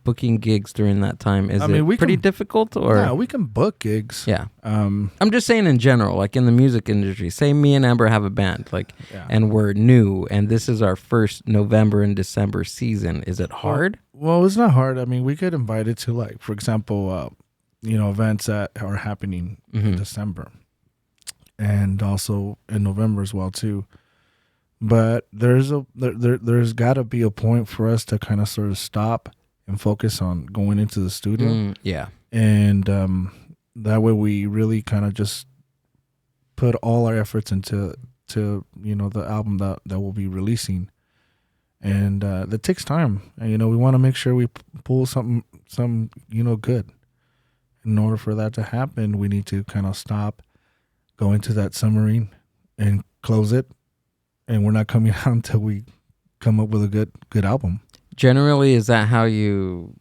booking gigs during that time? Is it we pretty can- difficult or? Yeah, we can book gigs. Yeah. Um, I'm just saying in general, like in the music industry. Say me and Amber have a band, like, Yeah. and we're new, and this is our first November and December season. Is it hard? Well, it's not hard. I mean, we get invited to, like, for example, events that are happening in December, and also in November as well too. But there's got to be a point for us to kind of sort of stop and focus on going into the studio, Yeah. and that way we really kind of just put all our efforts into the album that we'll be releasing, and that takes time. And we want to make sure we pull some good. In order for that to happen, we need to kind of stop, go into that submarine, and close it. And we're not coming out until we come up with a good album. Generally, is that how you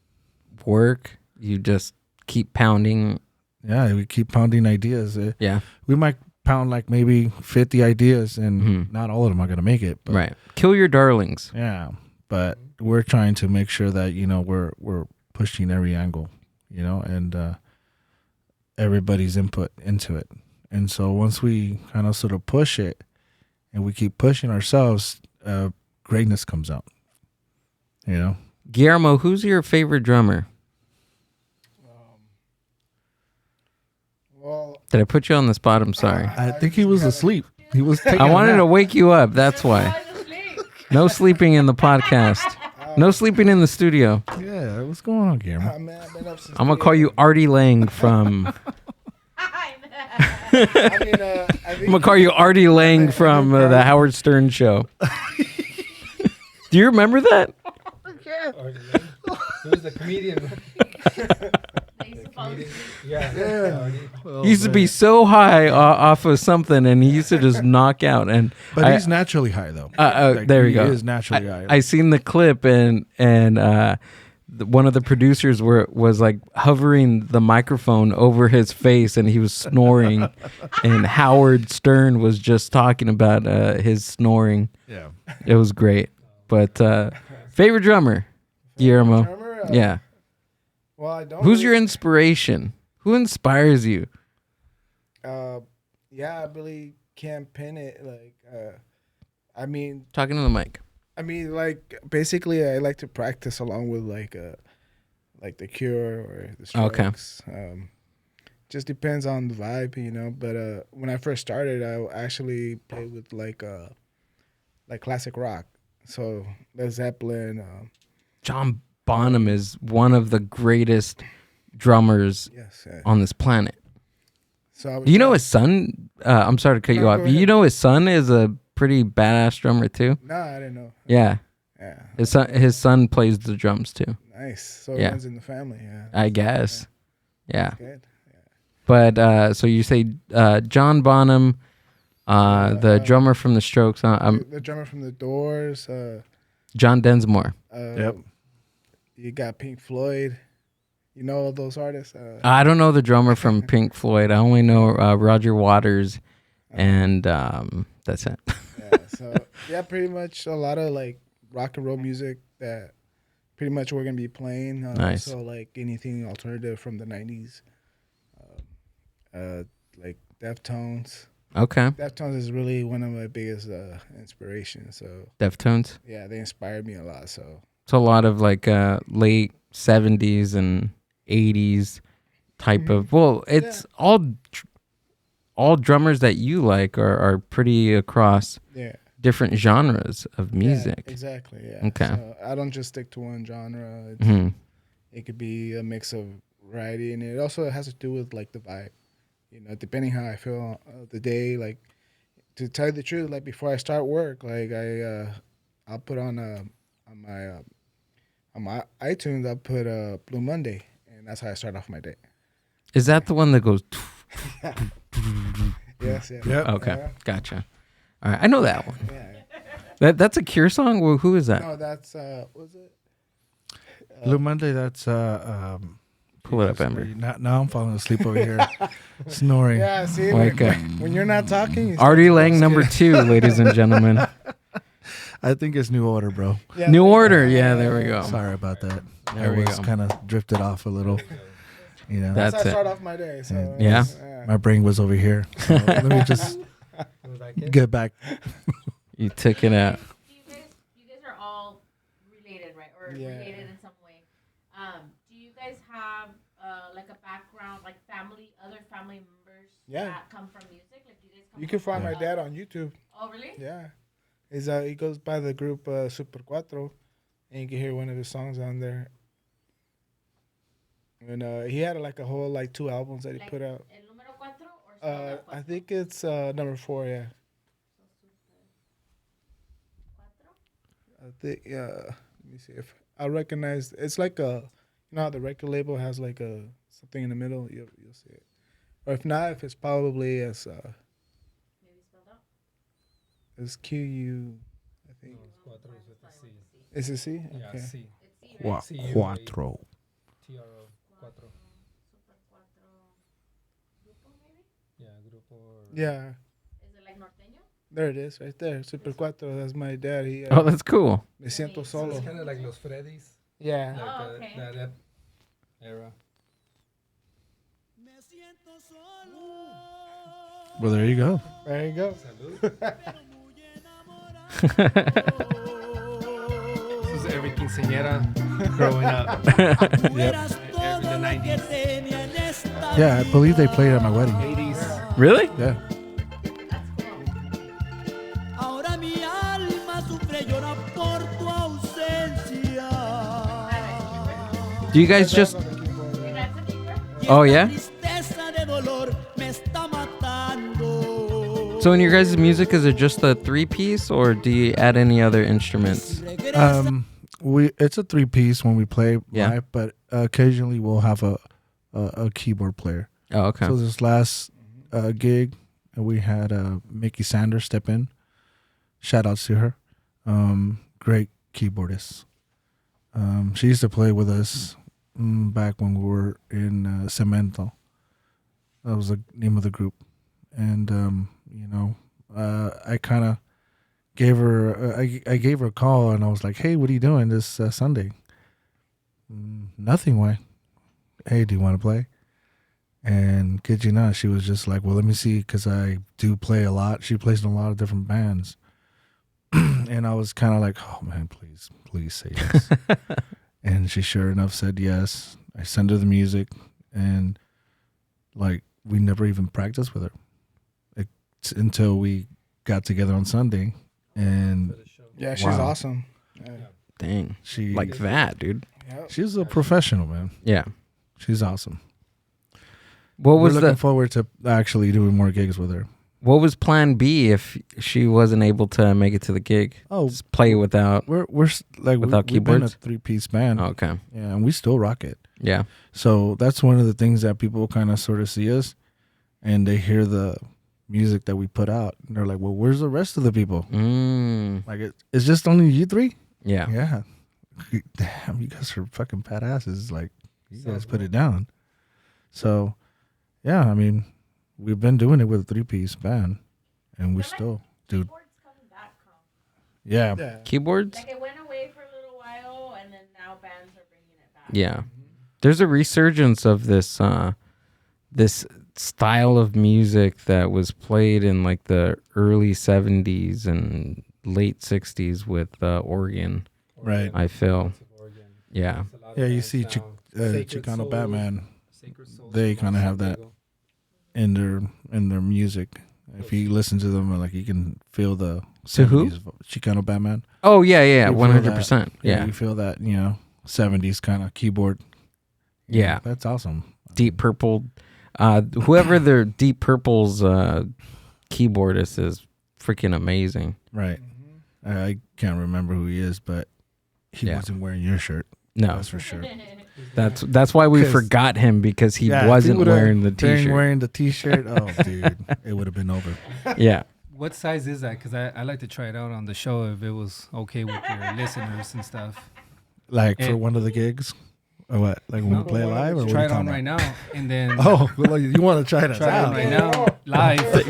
work? You just keep pounding? Yeah, we keep pounding ideas. Yeah. We might pound like maybe 50 ideas, and not all of them are going to make it. But, right. Kill your darlings. Yeah, but we're trying to make sure that, we're pushing every angle, and everybody's input into it. And so once we kind of sort of push it and we keep pushing ourselves, greatness comes out, Guillermo, who's your favorite drummer? Well, Did I put you on the spot? I'm sorry. I think he was asleep. He was taking I a wanted nap. to wake you up. That's why. No sleeping in the podcast. No sleeping in the studio. Yeah, what's going on, Guillermo? man, I've been up since I'm going to call you Artie Lang from... I I'm going to call you Artie Lang from the Howard Stern show. Do you remember that? Who's the comedian? Yeah. He used to be so high off of something, and he used to just knock out. But he's naturally high, though. There you go. He is naturally high. I seen the clip, and one of the producers was like hovering the microphone over his face, and he was snoring. And Howard Stern was just talking about his snoring. Yeah. It was great. But favorite drummer, Guillermo. drummer? Yeah. Well, I don't. Who's your inspiration? Who inspires you? Yeah, I really can't pin it. I mean, Talking to the mic. like basically, I like to practice along with like the Cure or the Strokes. Okay. Just depends on the vibe, But when I first started, I actually played with like classic rock. So Led Zeppelin. John Bonham is one of the greatest drummers Yes. on this planet. So I was Do you know his son? I'm sorry to cut you No, off. go You ahead. know his son is a pretty badass drummer too. No, I didn't know. Yeah, Yeah. his son plays the drums too. Nice. So Yeah. it runs in the family. Yeah. I guess. Yeah. Good. But so you say John Bonham, the drummer from the Strokes. The drummer from the Doors. John Densmore. Yep. You got Pink Floyd. You know all those artists. I don't know the drummer from Pink Floyd. I only know Roger Waters, and that's it. Yeah. So yeah, pretty much a lot of like rock and roll music that pretty much we're gonna be playing. Nice. So like anything alternative from the '90s. Like Deftones. Okay. Deftones is really one of my biggest inspirations. So Deftones. yeah, they inspired me a lot. So It's a lot of like late 70s and 80s type of. Well, it's all drummers that you like are pretty across yeah. different genres of music. Yeah, exactly. Yeah. Okay. So I don't just stick to one genre. It could be a mix of variety, and it also has to do with like the vibe. Depending how I feel the day. Like to tell you the truth, like before I start work, like I'll put on my iTunes. I'll put Blue Monday, and that's how I start off my day. Is that the one that goes? Yes. Yeah. Yep. Okay, gotcha. All right, I know that one. Yeah. That's a Cure song. Well, who is that? No, that's was it? Blue Monday, that's Pull it up, Amber. Now I'm falling asleep over here, snoring. Yeah. See, Wake up. when you're not talking, you Artie start to Lang go number scared. 2, ladies and gentlemen. I think it's New Order, bro. Yeah, New there you go. Order. Yeah, there we go. Sorry about that. There I we was go. kind of drifted off a little. That's That's how I it. start off my day. So Yeah. My brain was over here. So let me just get back. You took it out. You guys are all related, right? Or Yeah. related in some way. Do you guys have like a background, like other family members Yeah. that come from music? Like, do you guys come You can from find my like, dad on YouTube. Oh, really? Yeah. He goes by the group Super Cuatro, and you can hear one of his songs on there. And he had like a whole like 2 albums that he put out. El número 4 or I think it's number 4. Yeah. I think let me see if I recognize. It's like how the record label has like a something in the middle. You'll see it. Or if not, if it's probably as Maybe spelled out. it's QU. I think Cuatro is with a C. it's a C. Yeah, Okay. C. It's C, right? Cuatro. TRO. Cuatro. Super 4. Grupo, maybe? Yeah, grupo. Yeah, Is it like norteño? there it is, right there. Super Cuatro. That's my dad. He Oh, that's cool. Me siento So solo. it's kind of like Los Freddys. Yeah. Like Oh, okay. that era. Well, there you go. There you go. Salud. This is every quinceañera growing up. Yep. Every the 90s, Yeah, I believe they played at my wedding. 80s. Really? Yeah. Ahora mi alma sufre llora por tu ausencia. Do you guys just? That's a keeper. Oh yeah. Tristeza de dolor me está matando. So in your guys' music, is it just a 3-piece, or do you add any other instruments? It's a 3-piece when we play Yeah. live, but occasionally we'll have a keyboard player. Oh, okay. So this last gig, we had Mickey Sanders step in. Shout outs to her. Great keyboardist. She used to play with us back when we were in Cemento. That was the name of the group. And, I kind of gave her, I gave her a call and I was like, hey, what are you doing this Sunday? Nothing, why? Hey, do you want to play? And kid you not, she was just like, well, let me see, because I do play a lot. She plays in a lot of different bands. And I was kind of like, oh, man, please say yes. And she sure enough said yes. I sent her the music, and like we never even practiced with her until we got together on Sunday. And Yeah, she's Wow. awesome. Yeah. Dang. she Like that, dude. Yep. she's a professional, man. Yeah. She's awesome. What We're was looking the forward to actually doing more gigs with her. What was Plan B if she wasn't able to make it to the gig? Oh, Just play without. we're like Without we've been a keyboards? 3-piece band. Oh, okay. Yeah, and we still rock it. Yeah. So that's one of the things that people kind of sort of see us, and they hear the music that we put out, and they're like, "Well, where's the rest of the people? Like, it's just only you 3? Yeah. Yeah. Damn, you guys are fucking badasses. Like, you guys put it down. So, yeah, I mean, we've been doing it with a 3-piece band, and we still, dude. Keyboards coming back, huh? Yeah. Yeah. Keyboards? Like it went away for a little while, and then now bands are bringing it back. Yeah. There's a resurgence of this this style of music that was played in like the early 70s and late 60s with organ. Right. I feel. Yeah. Yeah, you see Chicano Batman, they kind of have that in their music. If you listen to them, like, you can feel the To who? 70s Chicano Batman. Oh yeah, yeah, You feel 100%. that. Yeah. You feel that, 70s kind of keyboard. Yeah. That's awesome. Deep Purple. Whoever their Deep Purple's keyboardist is freaking amazing. Right. I can't remember who he is, but he Yeah. wasn't wearing your shirt. No, That's for sure. that's why we 'Cause- forgot him, because he Yeah, if he wasn't would've wearing the been t-shirt. wearing the t-shirt. Oh, dude, it would have been over. Yeah. What size is that? Because I like to try it out on the show if it was okay with your listeners and stuff. Like for Eh. one of the gigs, or what? Like when No, we play live, or what Try are it you on talking right about? now, and then Oh, well, you want to try it try it out? right now live.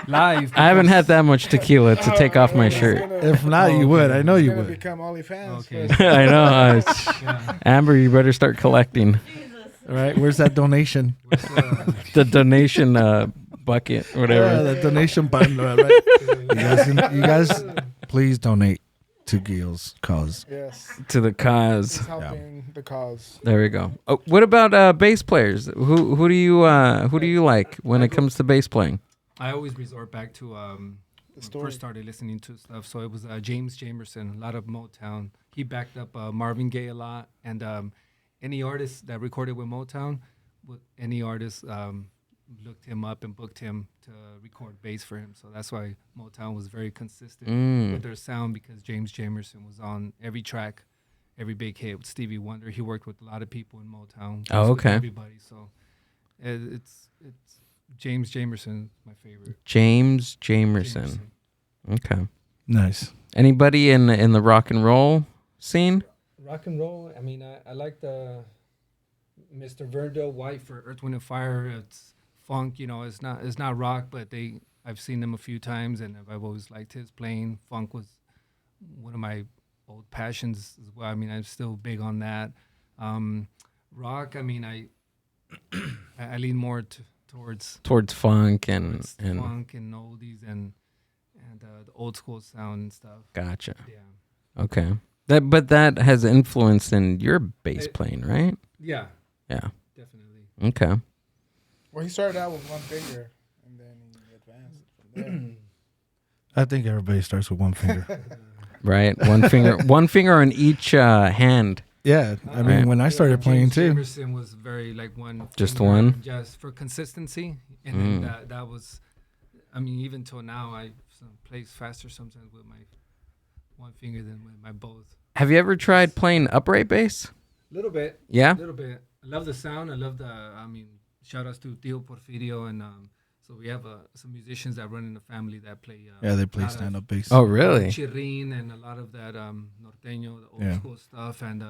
Live. I haven't had that much tequila to take off my shirt. If not, you would. I know you Gonna would. become OnlyFans. Okay. I know. Yeah. Amber, you better start collecting Right? Where's that donation? the donation bucket, Yeah, whatever. the donation button. Right? You guys, please donate to Gil's cause. Yes. To the cause. It's helping the cause. There we go. Oh, what about bass players? Who do you like when it comes to bass playing? I always resort back to when I first started listening to stuff. So it was James Jamerson, a lot of Motown. He backed up Marvin Gaye a lot, and any artist that recorded with Motown, any artist looked him up and booked him to record bass for him. So that's why Motown was very consistent with their sound, because James Jamerson was on every track, every big hit with Stevie Wonder. He worked with a lot of people in Motown. Oh, with okay. everybody. So it's James Jamerson, my favorite. James Jamerson. Okay. Nice. Anybody in the rock and roll scene? Rock and roll. I mean, I like the Mr. Verdell White for Earth, Wind and Fire. It's funk. You know, it's not rock, but I've seen them a few times, and I've always liked his playing. Funk was one of my old passions as well. I mean, I'm still big on that. Rock. I mean, I lean more towards funk and funk and oldies and the old school sound and stuff. Gotcha. Yeah. Okay. That has influence in your bass playing, right? Yeah. Yeah. Definitely. Okay. Well, he started out with one finger, and then he advanced from there. I think everybody starts with one finger. Right. One finger on each hand. Yeah, I mean, when I started playing James too. Jamerson was very like one. Just finger, one? just for consistency, and then that was. I mean, even till now, I plays faster sometimes with my one finger than with my both. Have you ever tried playing upright bass? A little bit. Yeah. A little bit. I love the sound. I love the. I mean, shout outs to Tio Porfirio, and so we have some musicians that run in the family that play. Yeah, they play stand up bass. Oh, really? Chirrin and a lot of that norteño, the old school stuff, and.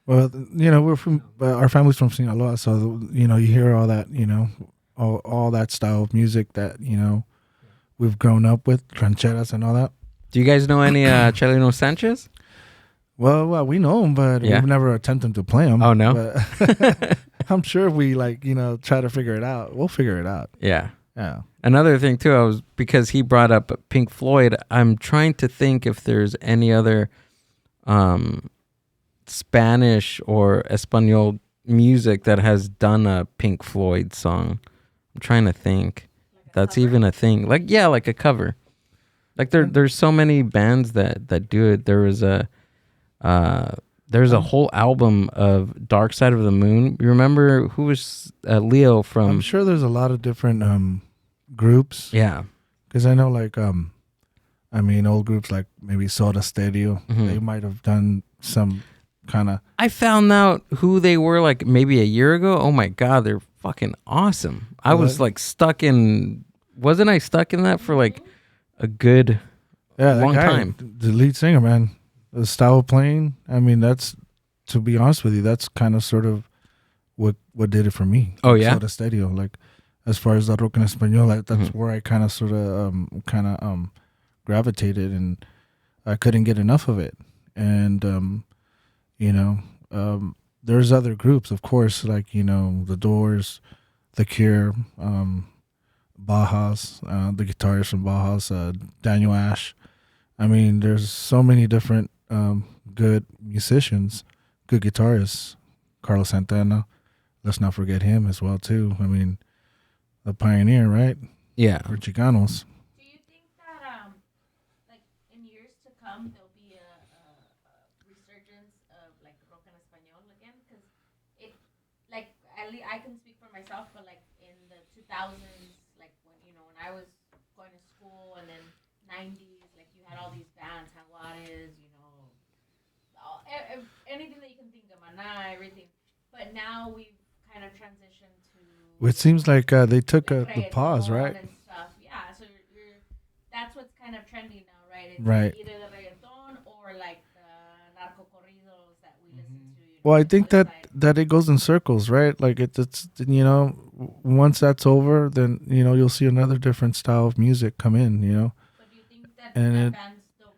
Well, you know, we're from our family's from Sinaloa, so you know, you hear all that, you know, all that style of music that we've grown up with, rancheras and all that. Do you guys know any Chelino Sanchez? Well, we know them, but we've never attempted to play them. Oh no, but I'm sure if we try to figure it out, we'll figure it out. Yeah. Yeah. Another thing too, because he brought up Pink Floyd, I'm trying to think if there's any other Spanish or Espanol music that has done a Pink Floyd song. I'm trying to think. Like that's cover? Even a thing. Like a cover. Like there's so many bands that do it. There's a whole album of Dark Side of the Moon. You remember who was Leo from? I'm sure there's a lot of different groups. Yeah. Because I know old groups like maybe Soda Stereo. Mm-hmm. They might have done some kind of. I found out who they were like maybe a year ago. Oh my God, they're fucking awesome. I was like wasn't I stuck in that for like a good long time? The lead singer, man, the style of playing. I mean, that's, to be honest with you, that's kind of sort of what did it for me. Oh yeah, Soda Stereo. Like as far as the rock en español, that's where I kind of sort of gravitated, and I couldn't get enough of it. And there's other groups, of course, like the Doors, The Cure, Bajas, the guitarist from Bajas, Daniel Ash. I mean, there's so many different good musicians, good guitarists. Carlos Santana, let's not forget him as well too. I mean, the pioneer, right? Yeah. For Chicanos. Do you think that like in years to come there'll be a resurgence of like rock en español again? Because it, like, I can speak for myself, but like in the 2000s, like when I was going to school, and then 90s, like you had all these bands, Jaguares, anything that you can think of, Maná, everything. But now we've kind of transitioned to. It seems like they took the pause, right? And stuff. Yeah, so that's what's kind of trending now, right? It's Right. either the reggaeton or like the narco corridos that we listen to. Well, I think that it goes in circles, right? Like it's once that's over, then you'll see another different style of music come in, But do you think that bands still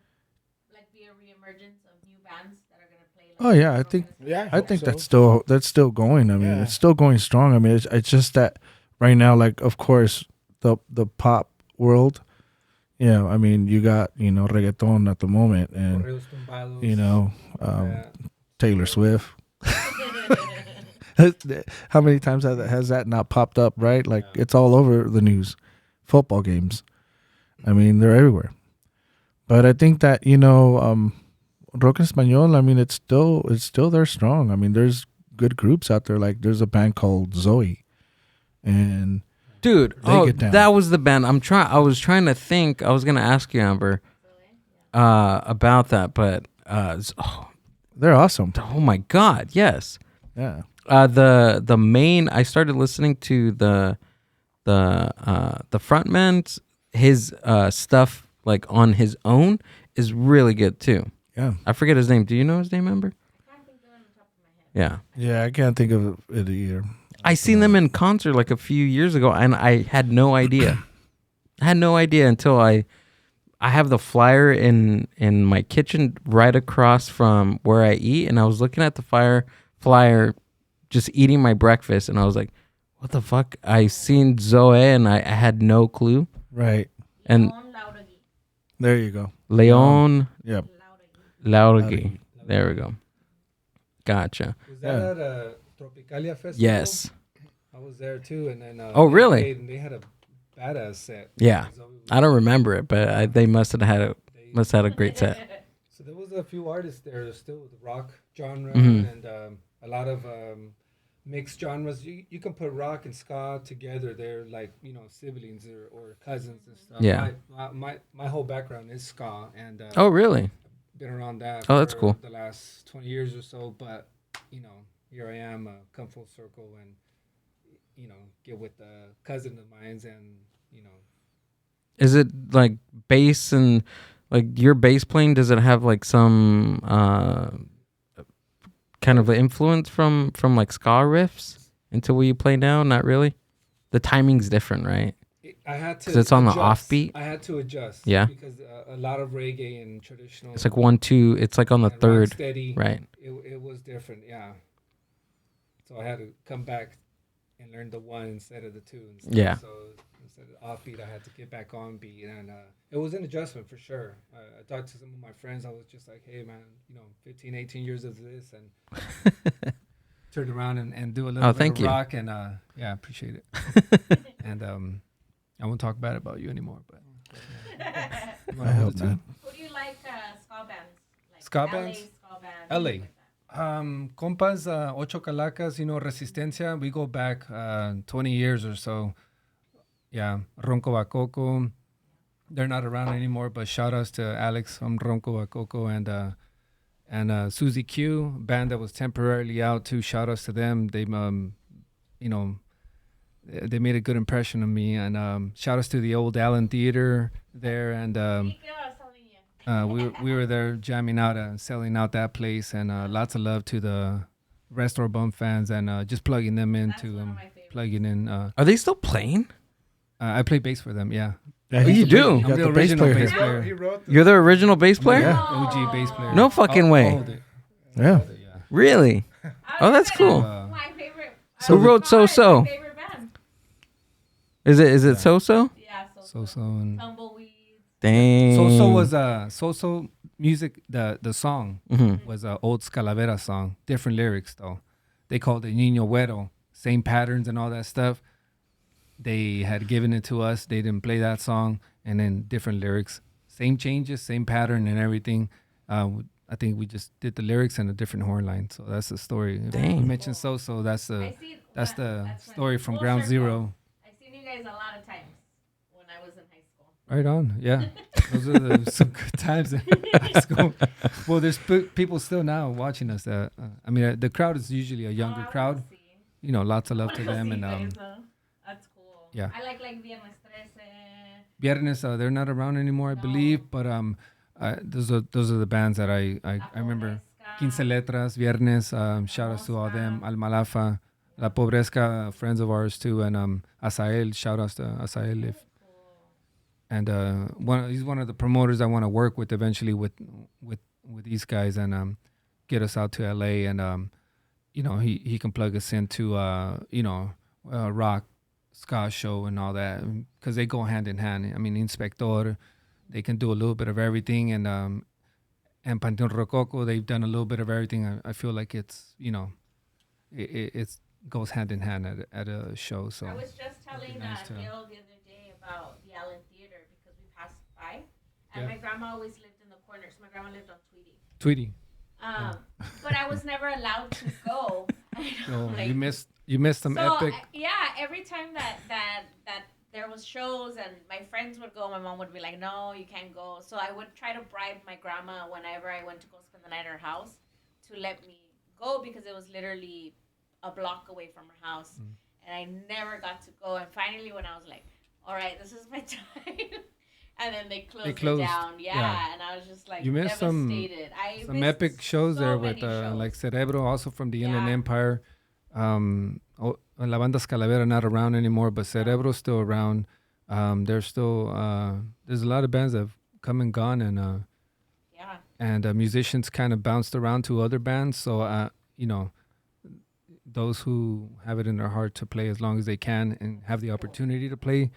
like be a reemergence of new bands that are gonna play? Like, oh yeah, I think so. that's still going. I mean, it's still going strong. I mean, it's just that right now, like, of course, the pop world. Yeah, I mean, you got reggaeton at the moment, and Taylor Swift. How many times has that not popped up, right? Like it's all over the news, football games. I mean, they're everywhere. But I think that rock en español. I mean, it's still there strong. I mean, there's good groups out there. Like there's a band called Zoe, and Dude, They get down. that was the band. I was trying to think. I was gonna ask you, Amber, about that, but they're awesome. oh my God, yes. Yeah. The main. I started listening to the frontman's his stuff like on his own is really good too. Yeah. I forget his name. Do you know his name, Amber? Yeah. Yeah, I can't think of it either. I seen them in concert like a few years ago, and I had no idea. I had no idea until I have the flyer in my kitchen right across from where I eat, and I was looking at the flyer, just eating my breakfast, and I was like, "What the fuck?" I seen Zoe, and I had no clue. Right. And There you go. Leon Yep. Laurigi. There we go. Gotcha. Was that at Tropicalia Festival? Yes. I was there too, and then Oh, really? They had a badass set. Yeah. So, I don't remember it, but they must have had a great set. so there was a few artists there still, the rock genre Mhm. and a lot of mixed genres. You can put rock and ska together. They're like siblings or cousins and stuff. Yeah. My whole background is ska, and Oh, really? been around that. Oh, that's for cool. The last 20 years or so, but here I am, come full circle and get with a cousin of mine's, and Is it like bass and like your bass playing? Does it have like some kind of influence from like ska riffs into what you play now? Not really. The timing's different, right? I had to. 'Cause it's on the adjust. offbeat? I had to adjust. Yeah. Because a lot of reggae and traditional. It's like 1-2. It's like on the and third, rocksteady, right? It was different, yeah. So I had to come back and learn the one instead of the two. And stuff. Yeah. So instead of offbeat, I had to get back on beat, and it was an adjustment for sure. I talked to some of my friends. I was just like, hey man, 15, 18 years of this, and turn around and do a little bit thank of you. rock, and yeah, I appreciate it. And I won't talk bad about you anymore, but I hope not. Who do you like ska bands? Like Ska LA bands? ska bands? LA. Compas, Ocho Calacas, Resistencia, we go back 20 years or so. Yeah, Ronco Bacoco. They're not around anymore, but shout outs to Alex from Ronco Bacoco and Susie Q, band that was temporarily out too. Shout outs to them. They they made a good impression on me, and shout outs to the old Allen Theater there, and we were there jamming out and selling out that place, and lots of love to the Restore Bum fans, and just plugging them into plugging in. Are they still playing? I play bass for them. Yeah, Yeah, Oh, you do? You I'm got the the bass original player bass here. player. He wrote the You're the original bass player? Yeah. OG bass player. No fucking way. hold it. Yeah. Yeah. Really? Oh, that's cool. My favorite. Who wrote So So? My favorite band. Is it So So? Yeah, So and Tumbleweeds. Dang. So was So music. The song Mhm. was a old Scalavera song. Different lyrics though. They called it Niño Güero. Same patterns and all that stuff. They had given it to us. They didn't play that song, and then different lyrics, same changes, same pattern, and everything. I think we just did the lyrics and a different horn line. So that's the story. If Dang. you mentioned So, that's the story from Ground Zero. I've seen you guys a lot of times when I was in high school. Right on, yeah. Those are some good times in high school. Well, there's people still now watching us. I mean, the crowd is usually a younger crowd. Lots of love to them, and That's cool. yeah. I like Viernes 13. Viernes, they're not around anymore, I believe, but those are the bands that I remember. Quince Letras, Viernes, shout outs to all them. Almalafa, La Pobresca, friends of ours too, and Asael, shout outs to Asael. And he's one of the promoters I want to work with eventually with these guys, and get us out to LA, and he can plug us into rock, ska show and all that, because they go hand in hand. I mean, Inspector, they can do a little bit of everything, and Panteon Rococo, they've done a little bit of everything. I feel like it's it goes hand in hand at a show. So I was just telling nice to- Gil the other day about the Allen Theater because we passed by, and my grandma always lived in the corner. So my grandma lived on Tweety. But I was never allowed to go. No, you missed some epic. Every time that there was shows and my friends would go, my mom would be like, "No, you can't go." So I would try to bribe my grandma whenever I went to go spend the night at her house to let me go because it was literally a block away from her house, and I never got to go. And finally, when I was like, "All right, this is my time." And then they closed it down. Yeah. And I was just like, you missed devastated. some epic shows so there with many shows. like Cerebro, also from the Inland Empire. La Banda's Calavera not around anymore, but Cerebro's still around. There's still there's a lot of bands that have come and gone, and musicians kind of bounced around to other bands. So you know, those who have it in their heart to play as long as they can and have the opportunity to play,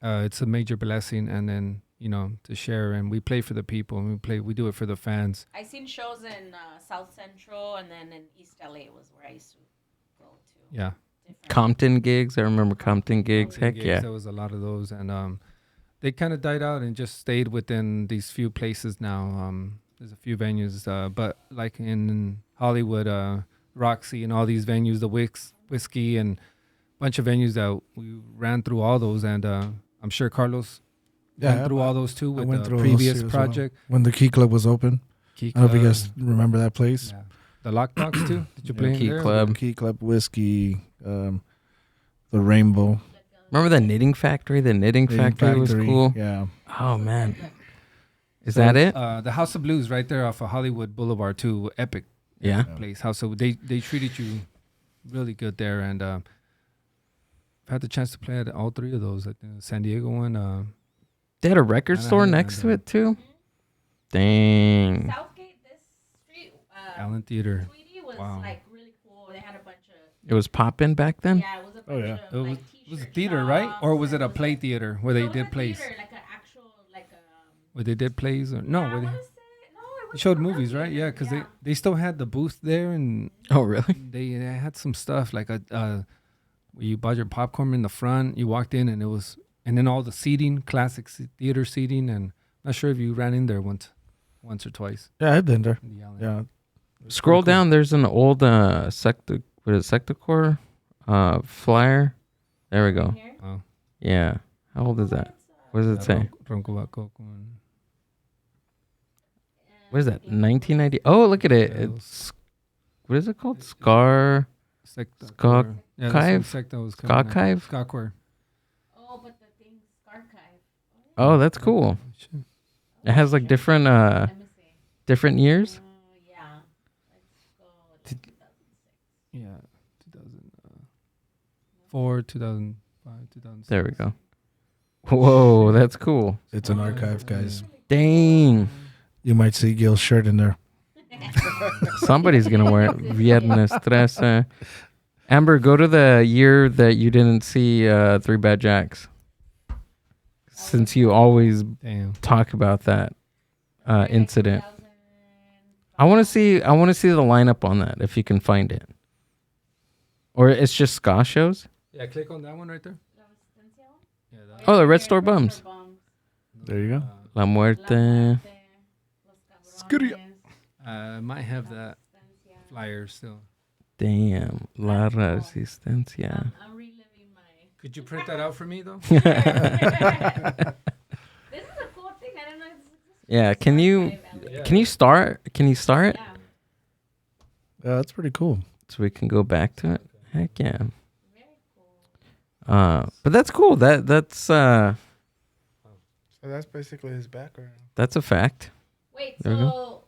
it's a major blessing. And then, you know, to share, and we play for the people, and we do it for the fans. I seen shows in South Central, and then in East LA was where I used to go to. Yeah. Compton gigs. I remember Compton gigs. Heck yeah. There was a lot of those, and they kind of died out and just stayed within these few places now. There's a few venues, but like in Hollywood, Roxy and all these venues, the Whiskey and a bunch of venues that we ran through all those, and I'm sure Carlos went through all those too with the previous project. When the Key Club was open. I don't know if you guys remember that place. Yeah. The Lock Dogs too? Did you play in Key there? Club. Key Club, Whiskey, the Rainbow. Remember the Knitting Factory? The Knitting Factory was cool. Yeah. Oh, man. Is that it? The House of Blues right there off of Hollywood Boulevard too. Epic. Yeah. Place. House of, they treated you really good there, and I've had the chance to play at all three of those. Like the San Diego one. They had a record store next to it too. Dang. Southgate, this street, Allen Theater. Tweety was like really cool. They had a bunch of. It was poppin' back then? Yeah, it was a bunch of like It was a theater, right? Or was it a play theater where they did plays? Theater, like an actual, like Where they did plays? Or no, where it they showed movies, right? Yeah, because they still had the booth there, and Oh, really? they had some stuff like where you bought your popcorn in the front, you walked in, and it was, and then all the seating, classic theater seating, and I'm not sure if you ran in there once or twice. Yeah, I've been there. Yeah. Scroll down. There's an old Sectacore flyer. There we go. Oh. Yeah. How old is that? What does it say? What is that? 1990. Oh, look at it. It's, what is it called? Scar. Archive? Archive? Oh, but the thing's archive. Oh, that's cool. It has like different different years. Yeah. Let's go with 2006. Yeah, 2004, 2005, 2006. There we go. Whoa, that's cool. It's an archive, guys. Dang. You might see Gil's shirt in there. Somebody's going to wear it. Viernes 13. Amber, go to the year that you didn't see Three Bad Jacks. Since you always talk about that incident. I want to see the lineup on that if you can find it. Or it's just ska shows? Yeah, click on that one right there. Yeah, Oh, the Red Store Bums. There you go. La Muerte. Might have that flyer still. Damn. La Resistencia. I'm reliving my. Could you print that out for me though? This is a cool thing. I don't know. Yeah, can you start? Can you start? Yeah. That's pretty cool. So we can go back to it. Heck yeah. Very cool. But that's cool. That's So that's basically his background. that's a fact. Wait, There we so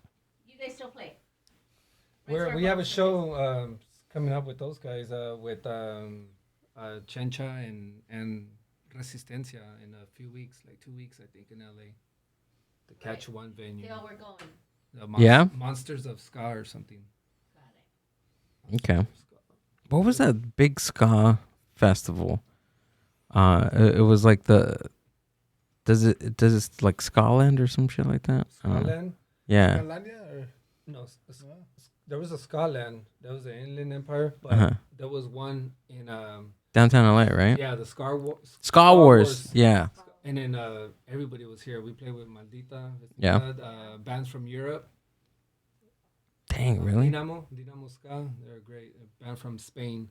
you guys still play? We have a show coming up with those guys with Chencha and Resistencia in a few weeks, like 2 weeks, I think, in LA. The Catch One venue. Still, we're going. Yeah? Monsters of Ska or something. Got it. Okay. What was that big ska festival? It was like does it like Scotland or some shit like that? I don't know. Scotland? Yeah. No, there was a Scotland. There was the Inland Empire, but there was one in Downtown LA, right? yeah, the Ska Ska Wars. Yeah. And then everybody was here. We played with Maldita. Yeah. Bands from Europe. Dang, really? Dinamo Ska. They're a great band from Spain.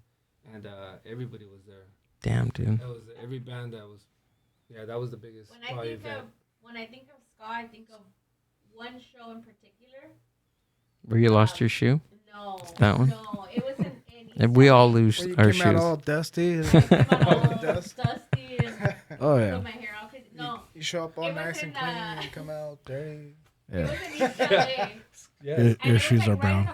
And everybody was there. Damn, dude. That was every band that was. Yeah, that was the biggest When I think of ska, I think of one show in particular. Where you lost your shoe? No. That one? No, it wasn't any. And we all lose Where you our came out shoes. all dusty. Dusty and Oh yeah. put my hair all crazy. No, You show up all It nice wasn't, and clean and you come out dirty. it Yeah. was in East LA. Yeah. And it Your was, shoes like, are brown.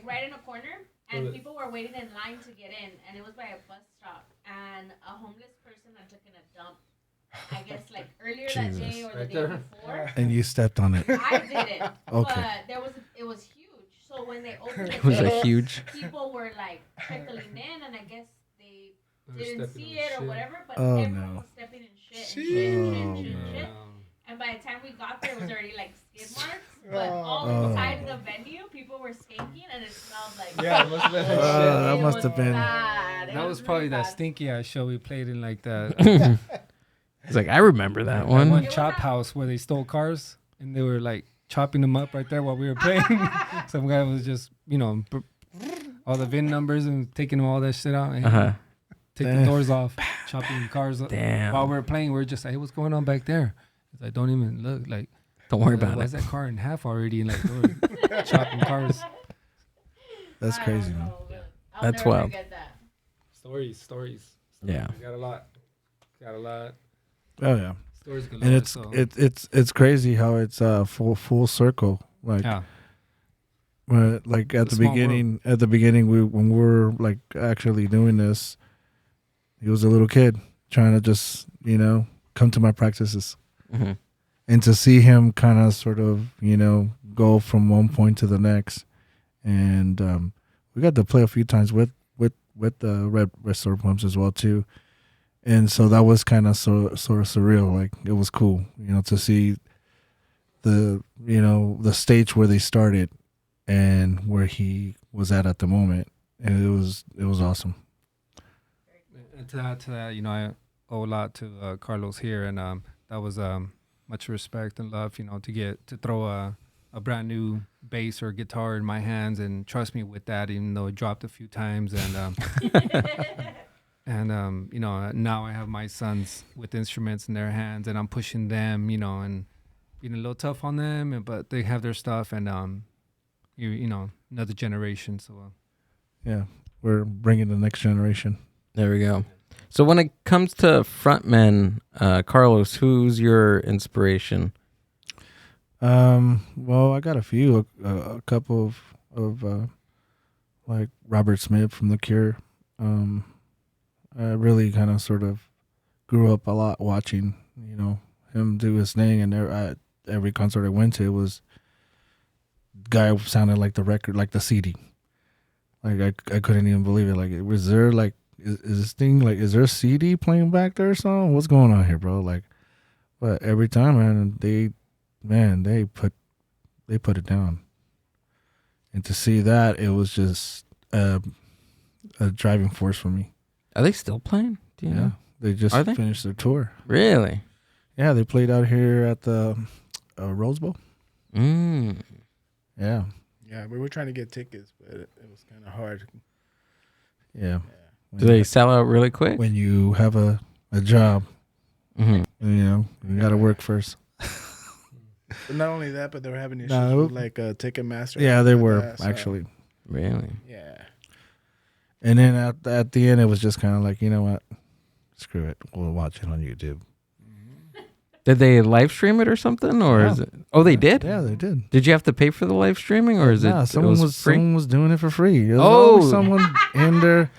right in a corner, and Really? people were waiting in line to get in, and it was by a bus stop, and a homeless person had taken a dump. I guess like earlier that day or the Right day there? before. And you stepped on it. I didn't. Okay. But it was huge. So when they opened It the was a gate, huge. people were like trickling in, and I guess they They were didn't stepping see in it or shit. whatever. But Oh, everyone no. was stepping in shit and Shit. shit. Um, And by the time we got there, it was already like skid marks. But Oh. all Oh. inside the venue, people were skanking, and it smelled like Yeah, it must have been like that It must was have been- bad. It that was probably really that bad. stinky ass show we played in, like that It's like, I remember that that one. one It was chop not- house where they stole cars and they were like chopping them up right there while we were playing. Some guy was just, all the VIN numbers and taking all that shit out and Uh-huh. take the Damn. doors off, chopping cars up. Damn. While we were playing, we are just like, hey, what's going on back there? He's like, don't even look. Like, Don't worry why about is it. that car in half already? And like, they were chopping cars. That's I don't crazy, man. know, but I'll That's never wild. forget that. Stories. Yeah. We got a lot. Oh yeah. Stories galore. And it's so, it's crazy how it's full circle. Like yeah. like at It's the a small beginning when we were like actually doing this, he was a little kid trying to just come to my practices, Mm-hmm. and to see him kind of sort of go from one point to the next, and we got to play a few times with the Red Restore Pumps as well too, and so that was kind of sort of surreal. Like it was cool, to see the the stage where they started and where he was at the moment, and it was awesome. And to that, I owe a lot to Carlos here, and that was much respect and love, to throw a brand new bass or guitar in my hands and trust me with that, even though it dropped a few times, and now I have my sons with instruments in their hands, and I'm pushing them, and being a little tough on them, but they have their stuff, and another generation, so. Yeah, we're bringing the next generation. There we go. So when it comes to frontmen, Carlos, who's your inspiration? Well, I got a few, a couple of like Robert Smith from The Cure. I really kind of sort of grew up a lot watching, him do his thing, and at every concert I went to, it was guy sounded like the record, like the CD. Like I couldn't even believe it. Like, was there like is this thing like, is there a CD playing back there or something? What's going on here, bro? Like, but every time, man, they put it down, and to see that, it was just a driving force for me. Are they still playing? Do you know? They just Are they? finished their tour. Really? Yeah, they played out here at the Rose Bowl. Mm. Yeah, Yeah, we were trying to get tickets, but it was kind of hard. yeah. Do they sell out really quick? When you have a job, Mm-hmm. you got to work first. But not only that, but they were having issues No. with like Ticketmaster. Yeah, they and were that, so, actually. Really? Yeah. And then at the end, it was just kind of like, you know what? Screw it. We'll watch it on YouTube. Did they live stream it or something, or Yeah. is it? Oh, they did. Yeah, they did. Did you have to pay for the live streaming, or is Nah, it? someone it was free. someone was doing it for free. There was Oh. always someone in there.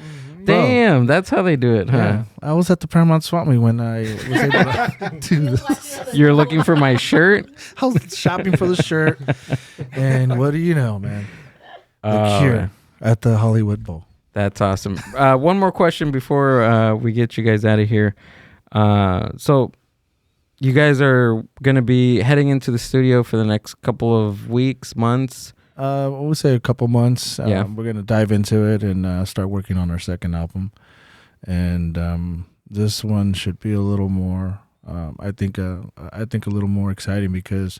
Bro. Damn, that's how they do it, huh? Yeah, I was at the Paramount Swap Meet when I was able to do this. You're looking for my shirt. I was shopping for the shirt, and what do you know, man? The Oh, Cure at the Hollywood Bowl. that's awesome. One more question before we get you guys out of here. So, you guys are gonna be heading into the studio for the next couple of weeks, months. I would say a couple months. Yeah. We're gonna dive into it and start working on our second album, and this one should be a little more I think a little more exciting because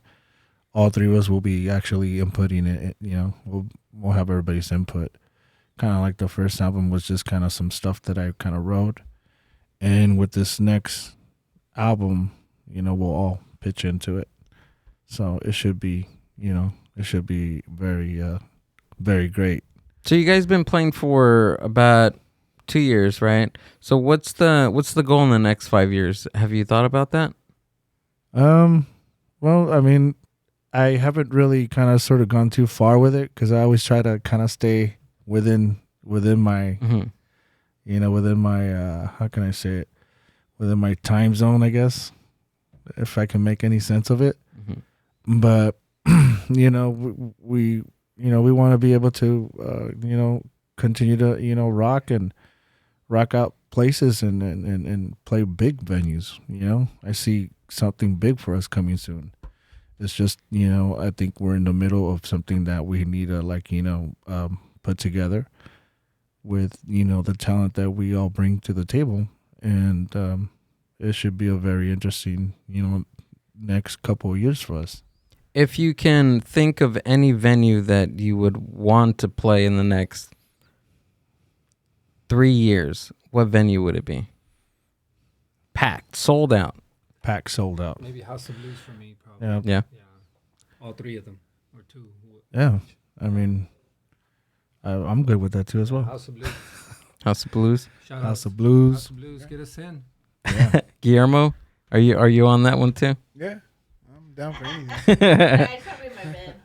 all three of us will be actually inputting it. You know, we'll have everybody's input. Kind of like the first album was just kind of some stuff that I kind of wrote, and with this next album, you know, we'll all pitch into it. So it should be, you know, very, very great. So you guys been playing for about 2 years, right? So what's the goal in the next 5 years? Have you thought about that? Well, I mean, I haven't really kind of sort of gone too far with it because I always try to kind of stay within my, you know, within my how can I say it? Within my time zone, I guess, if I can make any sense of it. But you know, we want to be able to, you know, continue to, you know, rock out places and play big venues. You know, I see something big for us coming soon. It's just, you know, I think we're in the middle of something that we need to, like, you know, put together with, you know, the talent that we all bring to the table. And it should be a very interesting, you know, next couple of years for us. If you can think of any venue that you would want to play in the next 3 years, what venue would it be? Packed, sold out. Pack sold out. Maybe House of Blues for me, probably. Yeah. All three of them, or two. Yeah. I mean, I'm good with that too as well. House of Blues. House of Blues. Shout House out. of Blues. House of Blues, get us in. Yeah. Guillermo, are you on that one too? Yeah, I'm down for anything.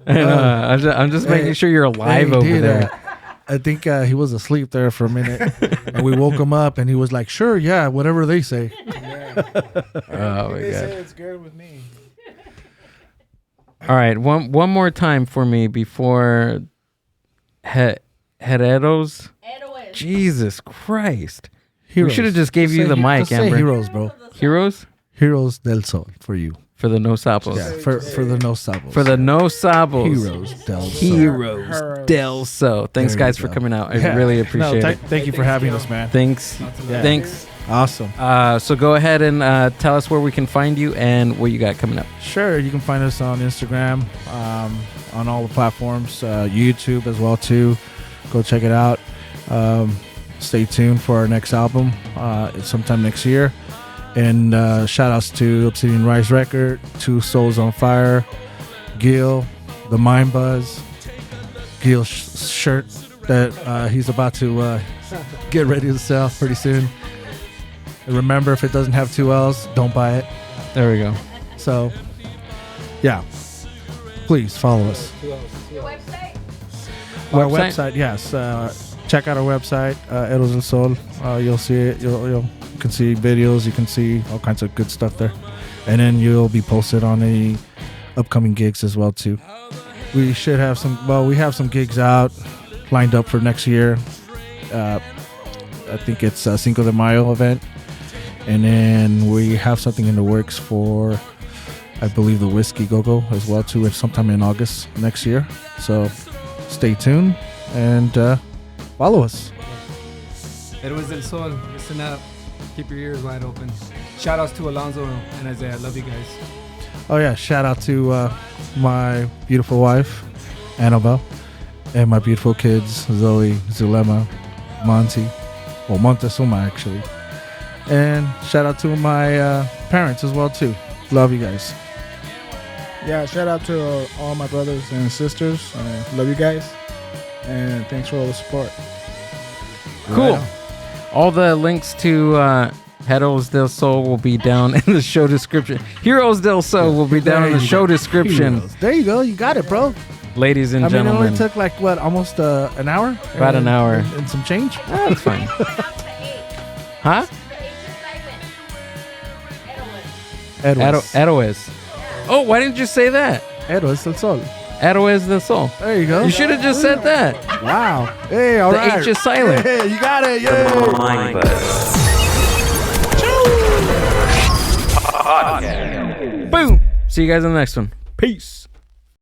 I'm just making sure you're alive over dude, there. I think he was asleep there for a minute, and we woke him up, and he was like, "Sure, yeah, whatever they say." Yeah. Oh my They say god! it's good with me. All right, one more time for me before Heredos. Jesus Christ! Heroes. We should have just gave you the mic, just say Amber. Heroes, bro. Heroes Heroes del Sol for you. for the no sapos. Yeah, for the no sabos. For the no sabos. Heroes del Sol. Heroes del Sol. Thanks, There you guys, for go. coming out. I Yeah. really No, appreciate it. Thank you for having us, man. Thanks. Yeah. Thanks. Awesome. So go ahead and tell us where we can find you and what you got coming up. Sure, you can find us on Instagram, on all the platforms, YouTube as well too. Go check it out. Stay tuned for our next album. It's sometime next year. And shout outs to Obsidian Records, Two Souls on Fire, Gil, the Mindbuzz, Gil's shirt that he's about to get ready to sell pretty soon. And remember, if it doesn't have 2 L's, don't buy it. There we go. So, yeah, please follow us. Our website, yes. Check out our website, Héroes del Sol. You'll see it. You can see videos. You can see all kinds of good stuff there. And then you'll be posted on any upcoming gigs as well, too. We should have we have some gigs out lined up for next year. I think it's a Cinco de Mayo event. And then we have something in the works for, I believe, the Whiskey Go-Go as well, too, sometime in August next year. So stay tuned and follow us. Héroes del Sol, listen up. Keep your ears wide open. Shout outs to Alonzo and Isaiah. I love you guys. Oh, yeah. Shout out to my beautiful wife, Annabelle, and my beautiful kids, Zoe, Zulema, Monty. Well, Montezuma, actually. And shout out to my parents as well, too. Love you guys. Yeah, shout out to all my brothers and sisters. Love you guys. And thanks for all the support. Cool. All the links to Héroes del Sol will be down in the show description. Heroes del Sol will be down in the show description. Heroes. There you go. You got it, bro. Ladies and I mean, it gentlemen. only took like, what, almost an hour? About an hour. And some change? That's fine. Huh? Héroes. Oh, why didn't you say that? Héroes del Sol. Héroes del Sol. There you go. You should have just said that. Wow. Hey, all The right. H is silent. Hey, you got it. Yay. Boom. See you guys in the next one. Peace.